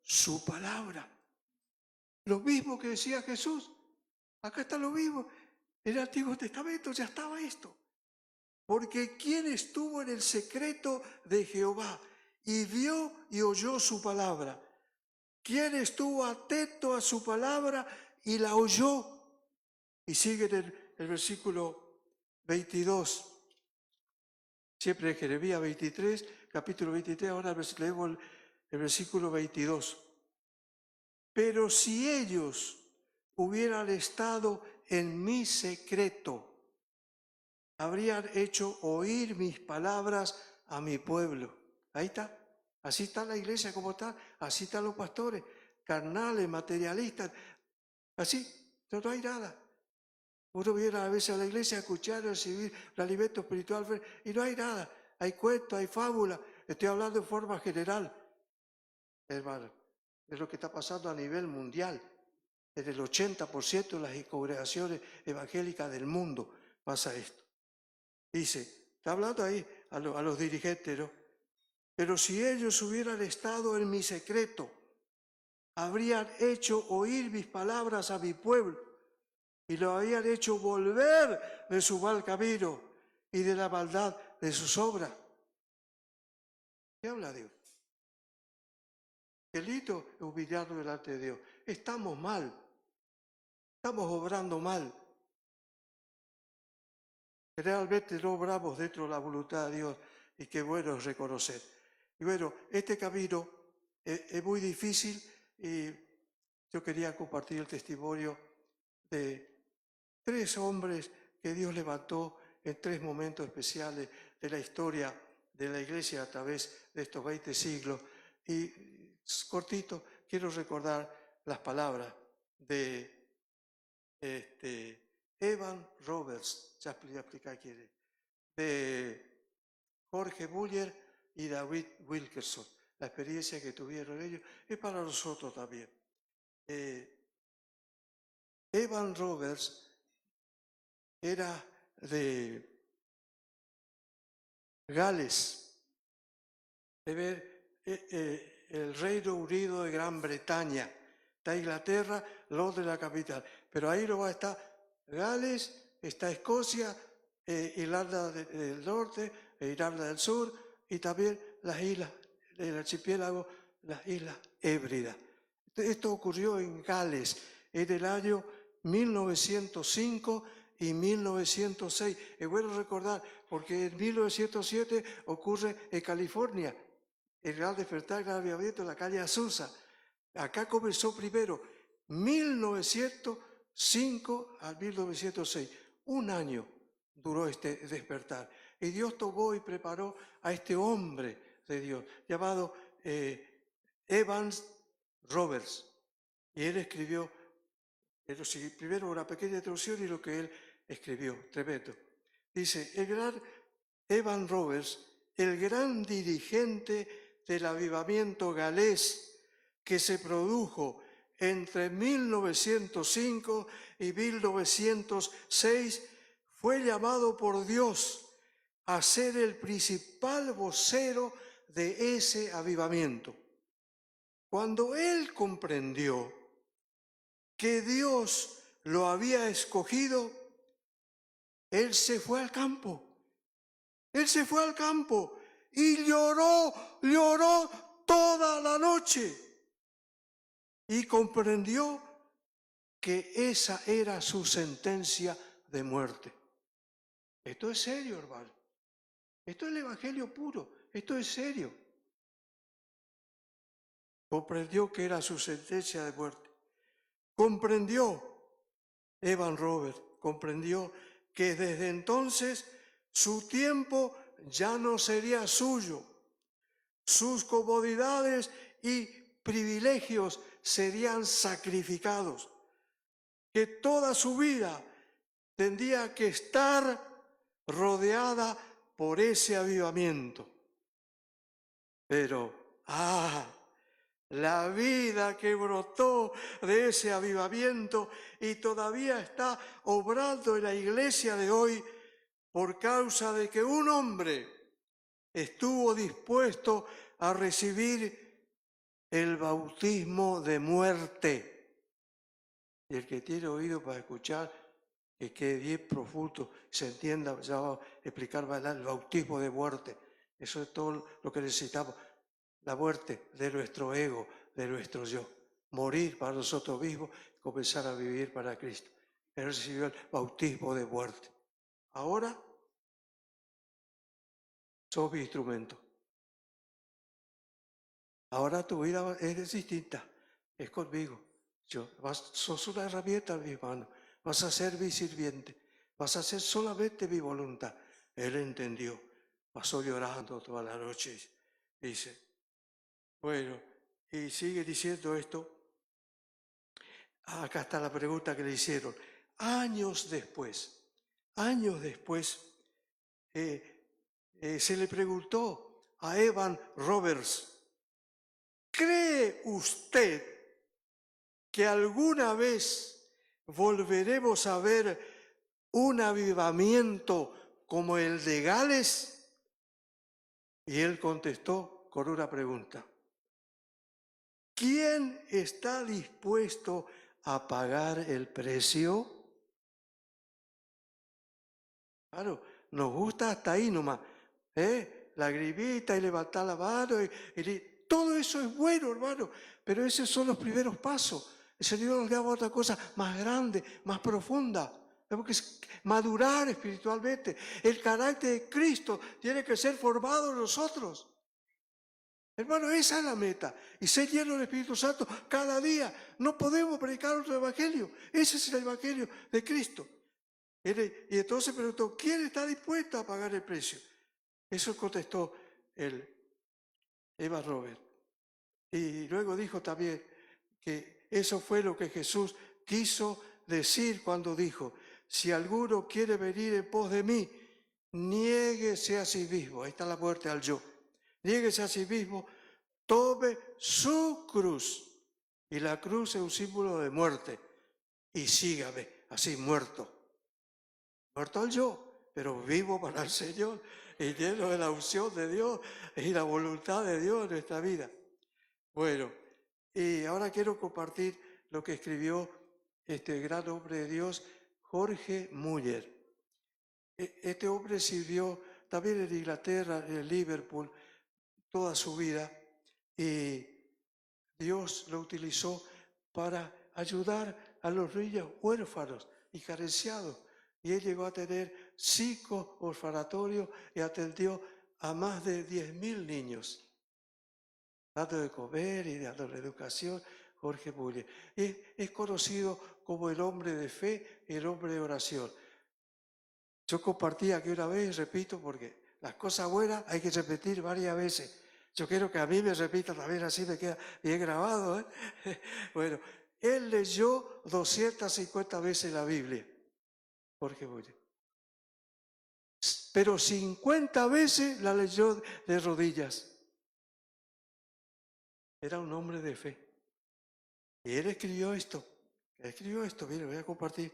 su palabra? Lo mismo que decía Jesús. Acá está lo mismo. En el Antiguo Testamento ya estaba esto. Porque ¿quién estuvo en el secreto de Jehová y vio y oyó su palabra? ¿Quién estuvo atento a su palabra y la oyó? Y sigue en el versículo 22. Siempre en Jeremías 23, capítulo 23, ahora leemos el versículo 22. Pero si ellos hubieran estado en mi secreto, habrían hecho oír mis palabras a mi pueblo. Ahí está. Así está la iglesia como está. Así están los pastores, carnales, materialistas. Así, no hay nada. Uno viene a veces a la iglesia a escuchar y recibir el alimento espiritual y no hay nada. Hay cuentos, hay fábulas. Estoy hablando en forma general, hermano. Es lo que está pasando a nivel mundial. En el 80% de las congregaciones evangélicas del mundo pasa esto. Dice, está hablando ahí a los dirigentes, ¿no? Pero si ellos hubieran estado en mi secreto, habrían hecho oír mis palabras a mi pueblo y lo habían hecho volver de su mal camino y de la maldad de sus obras. ¿Qué habla Dios? Qué lindo humillarnos delante de Dios. Estamos mal, estamos obrando mal. Realmente no obramos dentro de la voluntad de Dios y qué bueno es reconocer. Y bueno, este camino es muy difícil y yo quería compartir el testimonio de 3 hombres que Dios levantó en 3 momentos especiales de la historia de la Iglesia a través de estos 20 siglos. Y cortito, quiero recordar las palabras de Evan Roberts, ya explicar quién es, de Jorge Muller y David Wilkerson. La experiencia que tuvieron ellos es para nosotros también. Evan Roberts era de Gales, de ver el Reino Unido de Gran Bretaña. Está Inglaterra, Londres la capital, pero ahí no va a estar Gales, está Escocia, Irlanda del Norte, Irlanda del Sur y también las islas del archipiélago, las Islas Hébridas. Esto ocurrió en Gales en el año 1905 y 1906. Es bueno recordar, porque en 1907 ocurre en California el gran despertar, el gran avivamiento en la calle Azusa. Acá comenzó primero 1905 a 1906. Un año duró este despertar. Y Dios tomó y preparó a este hombre de Dios, llamado Evans Roberts. Y él escribió, primero una pequeña introducción y lo que él escribió, tremendo. Dice, el gran Evan Roberts, el gran dirigente del avivamiento galés que se produjo entre 1905 y 1906, fue llamado por Dios a ser el principal vocero de ese avivamiento. Cuando él comprendió que Dios lo había escogido, él se fue al campo. Él se fue al campo y lloró toda la noche. Y comprendió que esa era su sentencia de muerte. Esto es serio, hermano. Esto es el evangelio puro. Esto es serio. Comprendió que era su sentencia de muerte. Comprendió, Evan Roberts, comprendió que desde entonces su tiempo ya no sería suyo. Sus comodidades y privilegios serían sacrificados. Que toda su vida tendría que estar rodeada por ese avivamiento. Pero, la vida que brotó de ese avivamiento y todavía está obrando en la iglesia de hoy por causa de que un hombre estuvo dispuesto a recibir el bautismo de muerte. Y el que tiene oído para escuchar, que quede bien profundo, se entienda, ya va a explicar el bautismo de muerte. Eso es todo lo que necesitamos. La muerte de nuestro ego, de nuestro yo. Morir para nosotros mismos y comenzar a vivir para Cristo. Él recibió el bautismo de muerte. Ahora sos mi instrumento. Ahora tu vida es distinta, es conmigo. Sos una herramienta en mis manos, vas a ser mi sirviente, vas a hacer solamente mi voluntad. Él entendió, pasó llorando toda la noche, dice. Bueno, y sigue diciendo esto. Acá está la pregunta que le hicieron. Años después, se le preguntó a Evan Roberts, ¿cree usted que alguna vez volveremos a ver un avivamiento como el de Gales? Y él contestó con una pregunta. ¿Quién está dispuesto a pagar el precio? Claro, nos gusta hasta ahí nomás, ¿eh? La gribita y levantar la mano, todo eso es bueno, hermano, pero esos son los primeros pasos. El Señor nos llama a otra cosa más grande, más profunda. Tenemos que madurar espiritualmente. El carácter de Cristo tiene que ser formado en nosotros. Hermano, esa es la meta. Y ser lleno del Espíritu Santo cada día. No podemos predicar otro evangelio. Ese es el evangelio de Cristo. Y entonces preguntó, ¿quién está dispuesto a pagar el precio? Eso contestó el Eva Robert. Y luego dijo también que eso fue lo que Jesús quiso decir cuando dijo, si alguno quiere venir en pos de mí, niéguese a sí mismo. Ahí está la muerte al yo. Niéguese a sí mismo, tome su cruz. Y la cruz es un símbolo de muerte. Y sígame, así muerto. Muerto al yo, pero vivo para el Señor y lleno de la unción de Dios y la voluntad de Dios en nuestra vida. Bueno, y ahora quiero compartir lo que escribió este gran hombre de Dios, Jorge Muller. Este hombre sirvió también en Inglaterra, en Liverpool, toda su vida, y Dios lo utilizó para ayudar a los niños huérfanos y carenciados. Y él llegó a tener 5 orfanatorios y atendió a más de 10.000 niños, dando de comer y dando la educación. Jorge Muller es conocido como el hombre de fe y el hombre de oración. Yo compartí aquí una vez, repito, porque las cosas buenas hay que repetir varias veces. Yo quiero que a mí me repita también, así me queda bien grabado. Bueno, él leyó 250 veces la Biblia, Jorge Muller. Pero 50 veces la leyó de rodillas. Era un hombre de fe. Y él escribió esto. Mire, voy a compartir.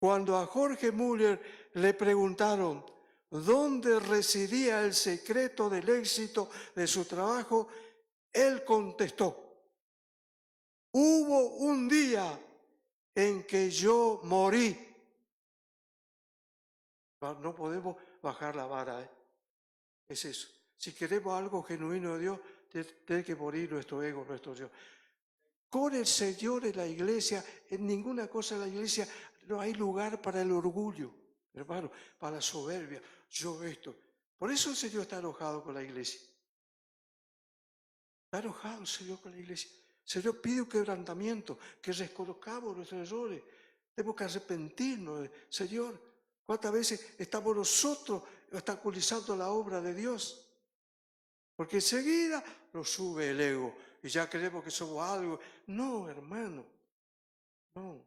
Cuando a Jorge Muller le preguntaron dónde residía el secreto del éxito de su trabajo, él contestó, hubo un día en que yo morí. No podemos bajar la vara, ¿eh? Es eso. Si queremos algo genuino de Dios, tiene que morir nuestro ego, nuestro yo. Con el Señor en la iglesia, en ninguna cosa en la iglesia no hay lugar para el orgullo, hermano, para la soberbia. Yo esto. Por eso el Señor está enojado con la iglesia. Está enojado el Señor con la iglesia. El Señor pide un quebrantamiento, que reconozcamos nuestros errores. Tenemos que arrepentirnos, Señor. ¿Cuántas veces estamos nosotros obstaculizando la obra de Dios? Porque enseguida nos sube el ego y ya creemos que somos algo. No, hermano, no.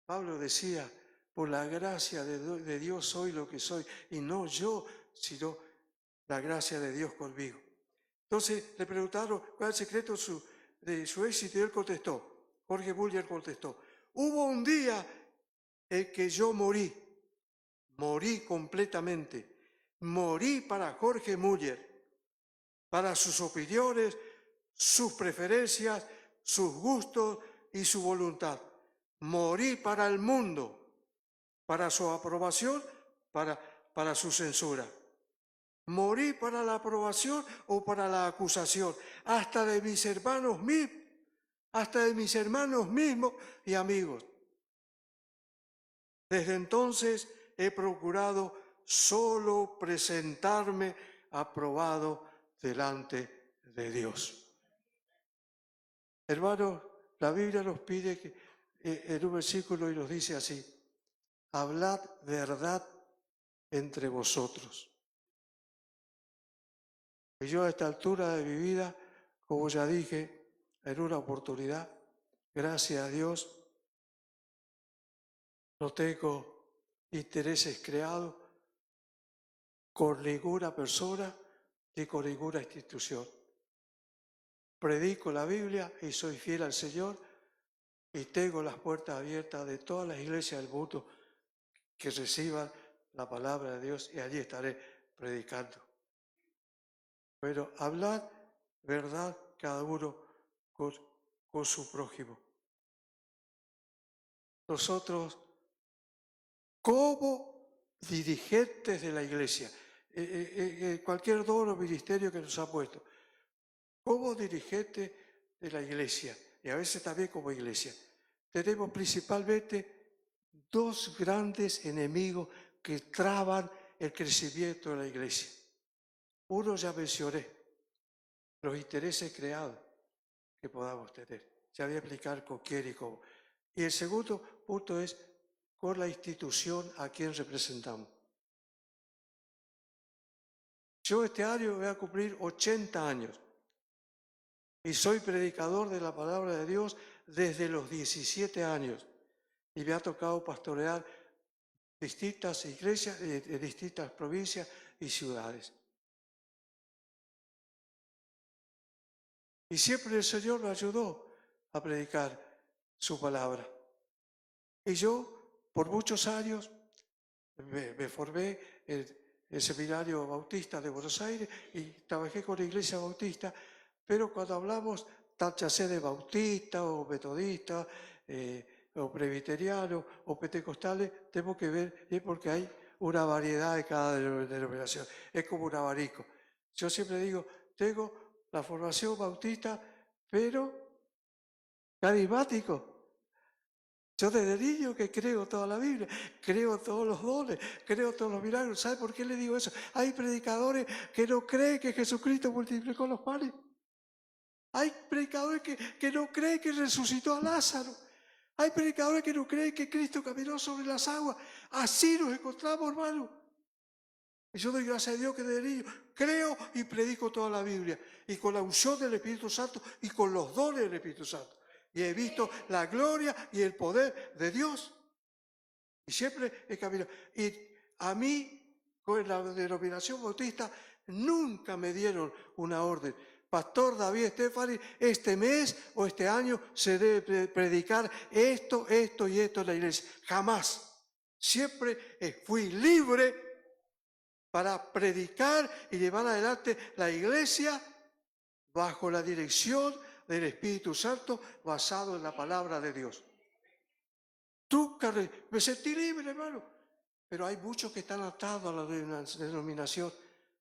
Pablo decía, por la gracia de Dios soy lo que soy, y no yo, sino la gracia de Dios conmigo. Entonces le preguntaron cuál es el secreto de su éxito y él contestó, Jorge Muller contestó, hubo un día en que yo morí completamente, morí para Jorge Muller, para sus opiniones, sus preferencias, sus gustos y su voluntad. Morí para el mundo, para su aprobación, para su censura. Morí para la aprobación o para la acusación, hasta de mis hermanos mismos y amigos. Desde entonces he procurado solo presentarme aprobado delante de Dios. Hermanos, la Biblia nos pide que, en un versículo y nos dice así, hablad verdad entre vosotros. Y yo a esta altura de mi vida, como ya dije en una oportunidad, gracias a Dios, no tengo intereses creados con ninguna persona ni con ninguna institución. Predico la Biblia y soy fiel al Señor y tengo las puertas abiertas de todas las iglesias del mundo que reciban la palabra de Dios y allí estaré predicando. Pero hablad verdad cada uno con su prójimo. Nosotros, como dirigentes de la iglesia, cualquier don o ministerio que nos ha puesto, como dirigente de la iglesia, y a veces también como iglesia, tenemos principalmente dos grandes enemigos que traban el crecimiento de la iglesia. Uno ya mencioné, los intereses creados que podamos tener. Ya voy a explicar con quién y cómo. Y el segundo punto es con la institución a quien representamos. Yo este año voy a cumplir 80 años y soy predicador de la palabra de Dios desde los 17 años y me ha tocado pastorear distintas iglesias de distintas provincias y ciudades. Y siempre el Señor me ayudó a predicar su palabra. Y yo, por muchos años, me formé en el Seminario Bautista de Buenos Aires y trabajé con la Iglesia Bautista, pero cuando hablamos ya sea de bautista o metodista, o presbiteriano o pentecostales, tenemos que ver, porque hay una variedad de cada denominación, es como un abanico. Yo siempre digo, tengo la formación bautista, pero carismático. Yo desde niño que creo toda la Biblia, creo todos los dones, creo todos los milagros. ¿Sabe por qué le digo eso? Hay predicadores que no creen que Jesucristo multiplicó los panes. Hay predicadores que no creen que resucitó a Lázaro. Hay predicadores que no creen que Cristo caminó sobre las aguas. Así nos encontramos, hermano. Y yo doy gracias a Dios que desde niño creo y predico toda la Biblia. Y con la unción del Espíritu Santo y con los dones del Espíritu Santo. Y he visto la gloria y el poder de Dios. Y siempre he caminado. Y a mí, con la denominación bautista, nunca me dieron una orden. Pastor David Estefani, este mes o este año se debe predicar esto, esto y esto en la iglesia. Jamás. Siempre fui libre para predicar y llevar adelante la iglesia bajo la dirección del Espíritu Santo, basado en la palabra de Dios. Me sentí libre, hermano. Pero hay muchos que están atados a la denominación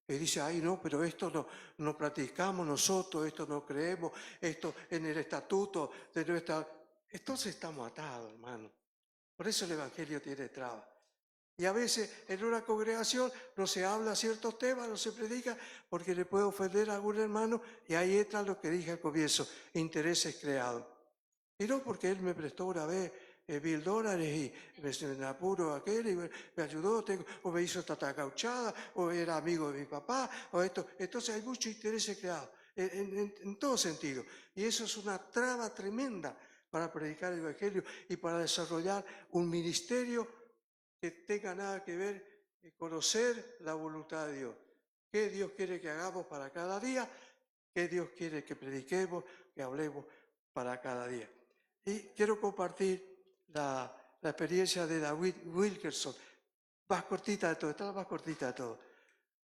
y dicen, ay no, pero esto no practicamos nosotros, esto no creemos, esto en el estatuto de nuestra... Entonces estamos atados, hermano. Por eso el Evangelio tiene trabas. Y a veces en una congregación no se habla ciertos temas, no se predica, porque le puede ofender a algún hermano, y ahí entra lo que dije al comienzo, intereses creados. Y no porque él me prestó una vez $1000 y me apuro aquel y me ayudó, o me hizo esta gauchada, o era amigo de mi papá, o esto. Entonces hay mucho interés creado, en todo sentido. Y eso es una traba tremenda para predicar el Evangelio y para desarrollar un ministerio que tenga nada que ver con conocer la voluntad de Dios. ¿Qué Dios quiere que hagamos para cada día? ¿Qué Dios quiere que prediquemos, que hablemos para cada día? Y quiero compartir la experiencia de David Wilkerson, más cortita de todo, esta es la más cortita de todo.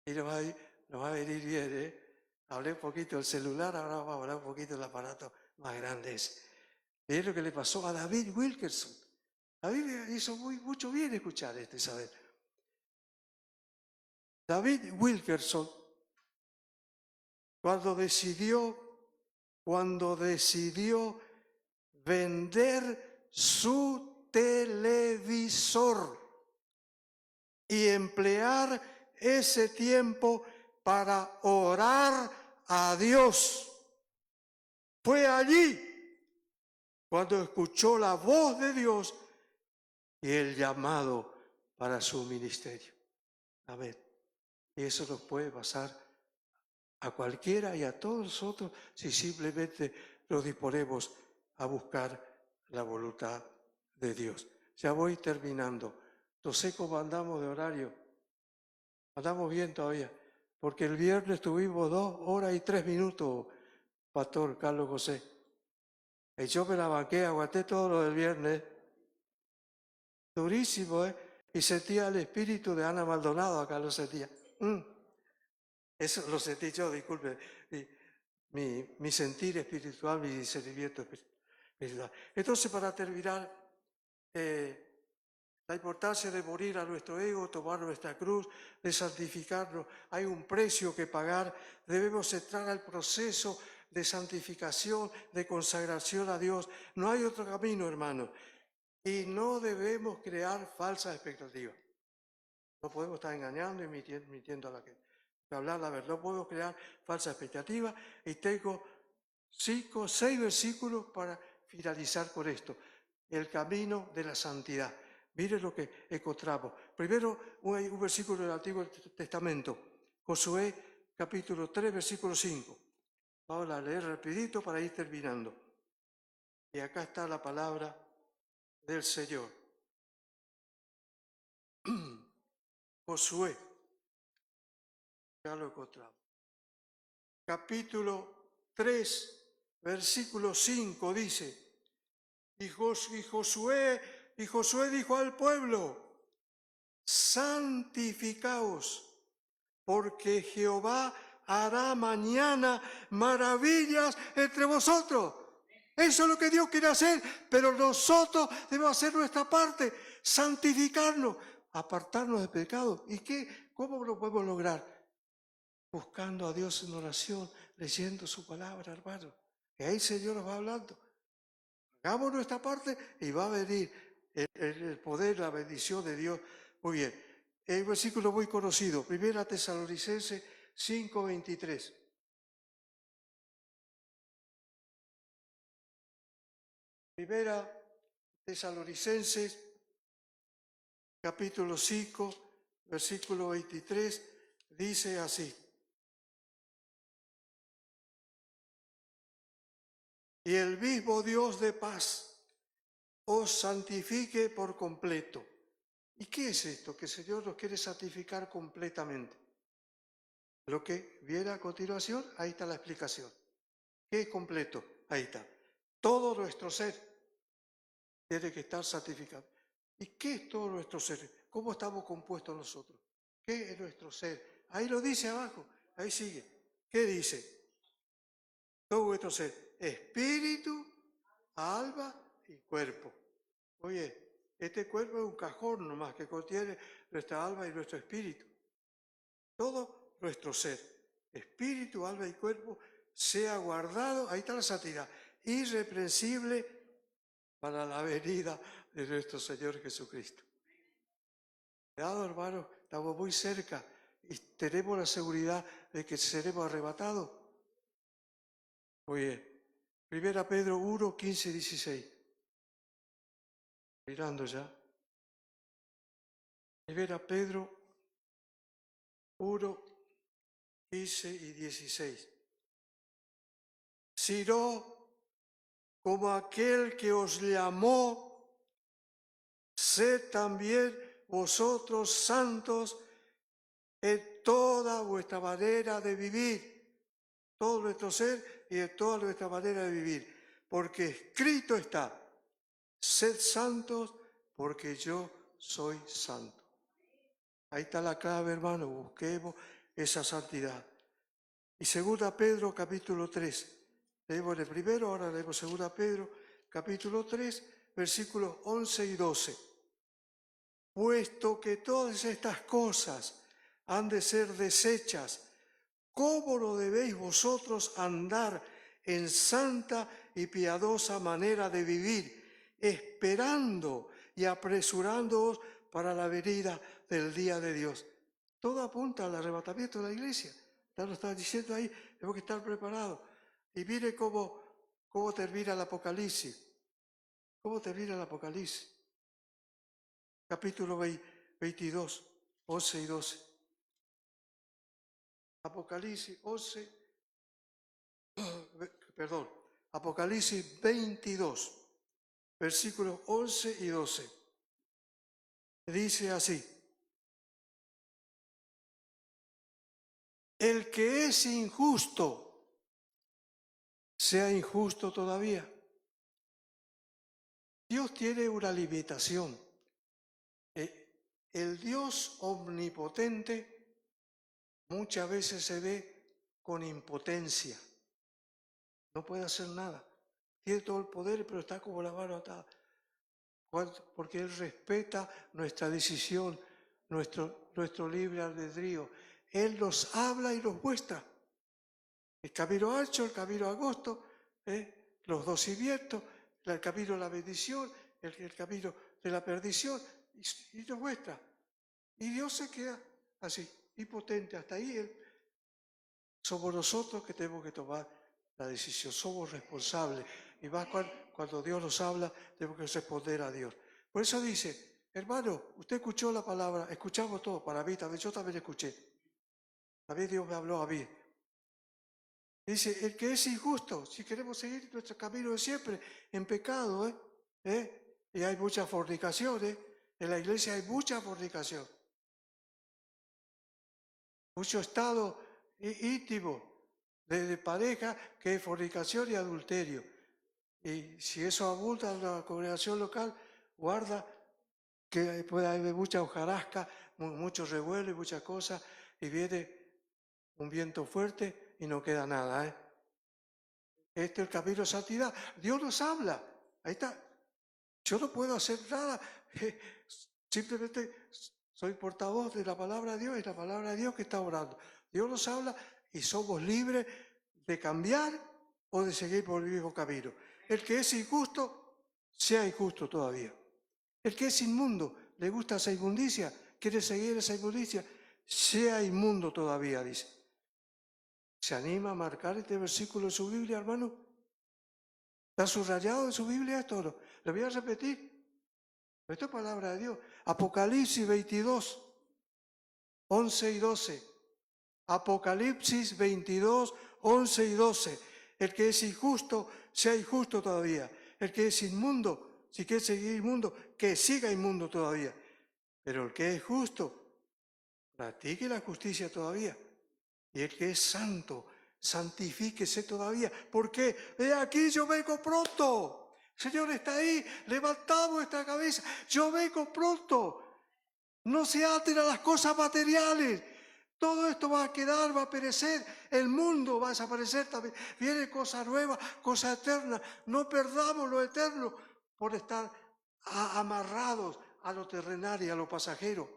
Y nos va a venir bien, ¿eh? Hablé un poquito del celular, ahora vamos a hablar un poquito del aparato más grande ese. Y es lo que le pasó a David Wilkerson. A mí me hizo mucho bien escuchar esto, Isabel. David Wilkerson, cuando decidió vender su televisor y emplear ese tiempo para orar a Dios. Fue allí cuando escuchó la voz de Dios y el llamado para su ministerio. Amén. Y eso nos puede pasar a cualquiera y a todos nosotros si simplemente nos disponemos a buscar la voluntad de Dios. Ya voy terminando. No sé cómo andamos de horario. Andamos bien todavía, porque el viernes tuvimos 2 horas y 3 minutos, Pastor Carlos José. Y yo me la banqué, aguanté todo lo del viernes. Durísimo, ¿eh? Y sentía el espíritu de Ana Maldonado, acá lo sentía. Eso lo sentí yo, disculpe. mi sentir espiritual, mi discernimiento espiritual. Entonces, para terminar, la importancia de morir a nuestro ego, tomar nuestra cruz, de santificarnos. Hay un precio que pagar. Debemos entrar al proceso de santificación, de consagración a Dios. No hay otro camino, hermano. Y no debemos crear falsas expectativas. No podemos estar engañando y mintiendo a la gente. Hablar la verdad, no puedo crear falsas expectativas. Y tengo 5, 6 versículos para finalizar con esto. El camino de la santidad. Miren lo que encontramos. Primero, un versículo del Antiguo Testamento. Josué, capítulo 3, versículo 5. Vamos a leer rapidito para ir terminando. Y acá está la palabra del Señor. Josué. Ya lo encontramos. Capítulo 3, versículo 5 dice, y Josué dijo al pueblo, santificaos, porque Jehová hará mañana maravillas entre vosotros. Eso es lo que Dios quiere hacer, pero nosotros debemos hacer nuestra parte, santificarnos, apartarnos del pecado. ¿Y qué? ¿Cómo lo podemos lograr? Buscando a Dios en oración, leyendo su palabra, hermano. Y ahí el Señor nos va hablando. Hagamos nuestra parte y va a venir el poder, la bendición de Dios. Muy bien. El versículo muy conocido, 1 Tesalonicenses 5:23. Primera Tesalonicenses, capítulo 5, versículo 23, dice así. Y el mismo Dios de paz os santifique por completo. ¿Y qué es esto? Que el Señor nos quiere santificar completamente. Lo que viene a continuación, ahí está la explicación. ¿Qué es completo? Ahí está. Todo nuestro ser tiene que estar santificado. ¿Y qué es todo nuestro ser? ¿Cómo estamos compuestos nosotros? ¿Qué es nuestro ser? Ahí lo dice abajo, ahí sigue. ¿Qué dice? Todo nuestro ser, espíritu, alma y cuerpo. Oye, este cuerpo es un cajón nomás que contiene nuestra alma y nuestro espíritu. Todo nuestro ser, espíritu, alma y cuerpo, sea guardado, ahí está la santidad, irreprensible para la venida de nuestro Señor Jesucristo. Cuidado, hermano, estamos muy cerca y tenemos la seguridad de que seremos arrebatados. Muy bien. 1 Pedro 1, 15 y 16. Mirando ya. 1 Pedro 1, 15 y 16. Sino como aquel que os llamó, sed también vosotros santos en toda vuestra manera de vivir, todo nuestro ser y en toda nuestra manera de vivir, porque escrito está, sed santos porque yo soy santo. Ahí está la clave, hermano, busquemos esa santidad. Y 2 Pedro capítulo 3, leemos el primero, ahora leemos 2 Pedro capítulo 3, versículos 11 y 12. Puesto que todas estas cosas han de ser deshechas, ¿cómo no debéis vosotros andar en santa y piadosa manera de vivir, esperando y apresurándoos para la venida del día de Dios? Todo apunta al arrebatamiento de la iglesia. Ya lo está diciendo ahí, tenemos que estar preparados. Y mire cómo termina el Apocalipsis. ¿Cómo termina el Apocalipsis? Capítulo 22, 11 y 12. Apocalipsis 11, perdón, Apocalipsis 22, versículos 11 y 12. Dice así: el que es injusto, sea injusto todavía. Dios tiene una limitación. El Dios omnipotente muchas veces se ve con impotencia. no puede hacer nada. Tiene todo el poder, pero está como la mano atada. Porque Él respeta nuestra decisión, nuestro libre albedrío. Él nos habla y nos muestra. El camino ancho, el camino angosto, los dos cimientos, el camino de la bendición, el camino de la perdición, y nos muestra. Y Dios se queda así, impotente. Hasta ahí somos nosotros que tenemos que tomar la decisión, somos responsables. Y más cuando Dios nos habla, tenemos que responder a Dios. Por eso dice, hermano, usted escuchó la palabra, escuchamos todo, para mí también, yo también escuché. También Dios me habló a mí. Dice, el que es injusto, si queremos seguir nuestro camino de siempre, en pecado, y hay mucha fornicación, en la iglesia hay mucha fornicación, mucho estado íntimo de pareja que es fornicación y adulterio. Y si eso abunda en la congregación local, guarda que puede haber mucha hojarasca, mucho revuelo y muchas cosas, y viene un viento fuerte y no queda nada, Este es el camino de santidad. Dios nos habla. Ahí está. Yo no puedo hacer nada. Simplemente soy portavoz de la palabra de Dios y la palabra de Dios que está orando. Dios nos habla y somos libres de cambiar o de seguir por el mismo camino. El que es injusto, sea injusto todavía. El que es inmundo, le gusta esa inmundicia, quiere seguir esa inmundicia, sea inmundo todavía, dice. ¿Se anima a marcar este versículo en su Biblia, hermano? ¿Está subrayado en su Biblia esto o no? Le voy a repetir. Esto es palabra de Dios. Apocalipsis 22, 11 y 12. Apocalipsis 22, 11 y 12. El que es injusto, sea injusto todavía. El que es inmundo, si quiere seguir inmundo, que siga inmundo todavía. Pero el que es justo, practique la justicia todavía. Y el que es santo, santifíquese todavía. ¿Por qué? He aquí yo vengo pronto. Señor está ahí, levantamos esta cabeza. Yo vengo pronto. No se aten a las cosas materiales. Todo esto va a quedar, va a perecer. El mundo va a desaparecer también. Viene cosa nueva, cosa eterna. No perdamos lo eterno por estar amarrados a lo terrenal y a lo pasajero.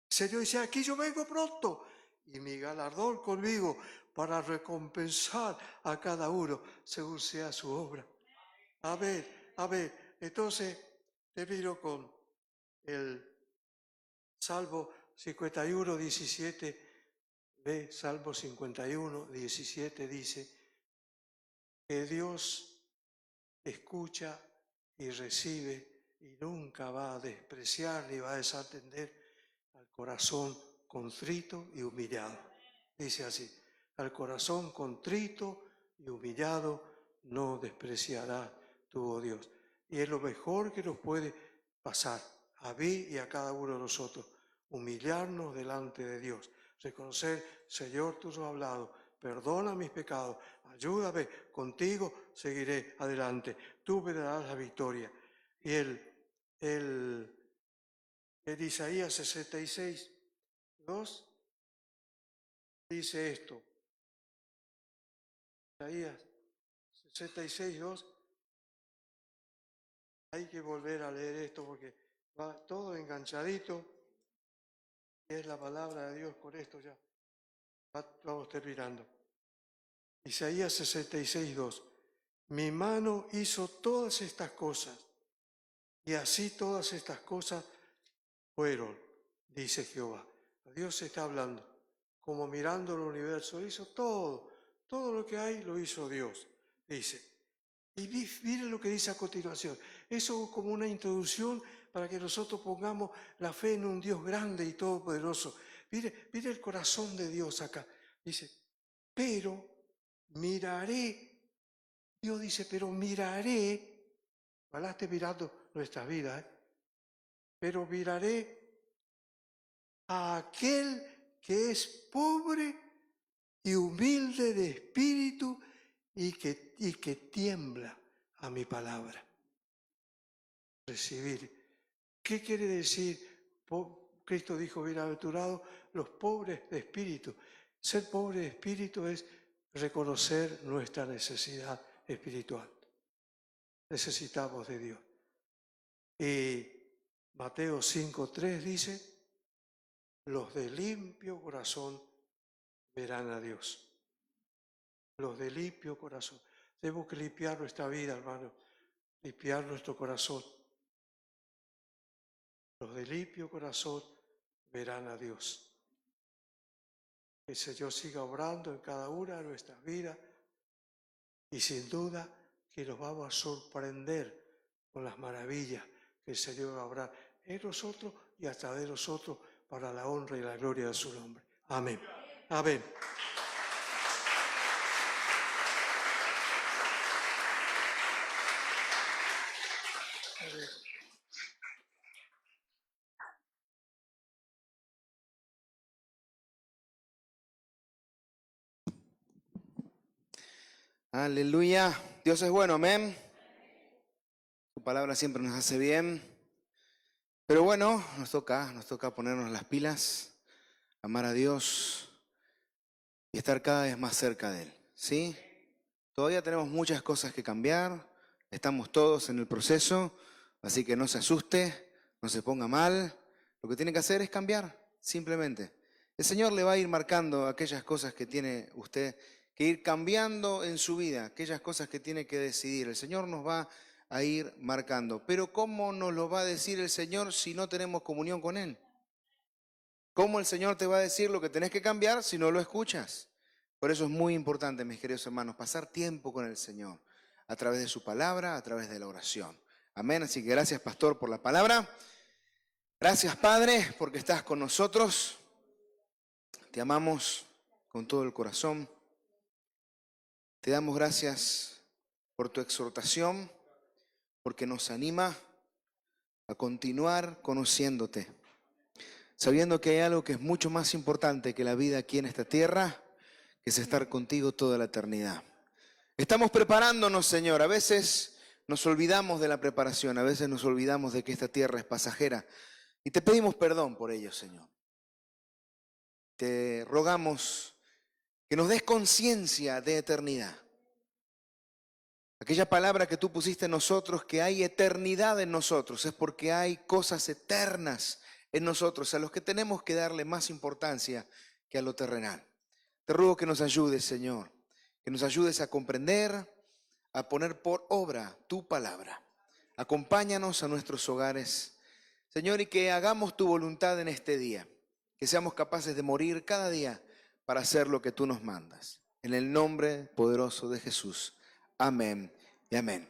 El Señor dice, aquí yo vengo pronto y mi galardón conmigo para recompensar a cada uno según sea su obra. Amén, amén. Entonces, termino con el Salmo 51, 17. Ve, Salmo 51, 17 dice que Dios escucha y recibe y nunca va a despreciar ni va a desatender al corazón contrito y humillado. Dice así, al corazón contrito y humillado no despreciará tu, oh Dios. Y es lo mejor que nos puede pasar a mí y a cada uno de nosotros, humillarnos delante de Dios, reconocer, Señor, tú nos has hablado, perdona mis pecados, ayúdame, contigo seguiré adelante, tú me darás la victoria. Y en Isaías 66, 2 dice esto. Isaías 66, 2. Hay que volver a leer esto porque va todo enganchadito. Y es la palabra de Dios con esto ya. Vamos terminando. Isaías 66, 2. Mi mano hizo todas estas cosas y así todas estas cosas fueron, dice Jehová. Dios está hablando, como mirando el universo, hizo todo lo que hay lo hizo Dios, dice. Y miren lo que dice a continuación. Eso como una introducción para que nosotros pongamos la fe en un Dios grande y todopoderoso. Mire el corazón de Dios acá. Dice, pero miraré, Dios dice, pero miraré, ojalá esté mirando nuestras vidas, pero miraré a aquel que es pobre y humilde de espíritu y que tiembla a mi palabra. Recibir. ¿Qué quiere decir? Cristo dijo, bienaventurados los pobres de espíritu. Ser pobre de espíritu es reconocer nuestra necesidad espiritual. Necesitamos de Dios. Y Mateo 5:3 dice, los de limpio corazón verán a Dios. Los de limpio corazón. Tenemos que limpiar nuestra vida, hermano, limpiar nuestro corazón. Los de limpio corazón verán a Dios. Que el Señor siga obrando en cada una de nuestras vidas y sin duda que nos vamos a sorprender con las maravillas que el Señor va a obrar en nosotros y a través de nosotros para la honra y la gloria de su nombre. Amén. Amén. Aleluya. Dios es bueno, amén. Su palabra siempre nos hace bien. Pero bueno, nos toca ponernos las pilas, amar a Dios y estar cada vez más cerca de Él, ¿sí? Todavía tenemos muchas cosas que cambiar, estamos todos en el proceso, así que no se asuste, no se ponga mal. Lo que tiene que hacer es cambiar, simplemente. El Señor le va a ir marcando aquellas cosas que tiene usted que ir cambiando en su vida, aquellas cosas que tiene que decidir. El Señor nos va a ir marcando. Pero ¿cómo nos lo va a decir el Señor si no tenemos comunión con Él? ¿Cómo el Señor te va a decir lo que tenés que cambiar si no lo escuchas? Por eso es muy importante, mis queridos hermanos, pasar tiempo con el Señor a través de su palabra, a través de la oración. Amén. Así que gracias, pastor, por la palabra. Gracias, Padre, porque estás con nosotros. Te amamos con todo el corazón. Te damos gracias por tu exhortación, porque nos anima a continuar conociéndote, sabiendo que hay algo que es mucho más importante que la vida aquí en esta tierra, que es estar contigo toda la eternidad. Estamos preparándonos, Señor. A veces nos olvidamos de la preparación, a veces nos olvidamos de que esta tierra es pasajera y te pedimos perdón por ello, Señor. Te rogamos que nos des conciencia de eternidad. Aquella palabra que tú pusiste en nosotros, que hay eternidad en nosotros, es porque hay cosas eternas en nosotros a los que tenemos que darle más importancia que a lo terrenal. Te ruego que nos ayudes, Señor, que nos ayudes a comprender, a poner por obra tu palabra. Acompáñanos a nuestros hogares, Señor, y que hagamos tu voluntad en este día, que seamos capaces de morir cada día para hacer lo que tú nos mandas. En el nombre poderoso de Jesús. Amén y amén.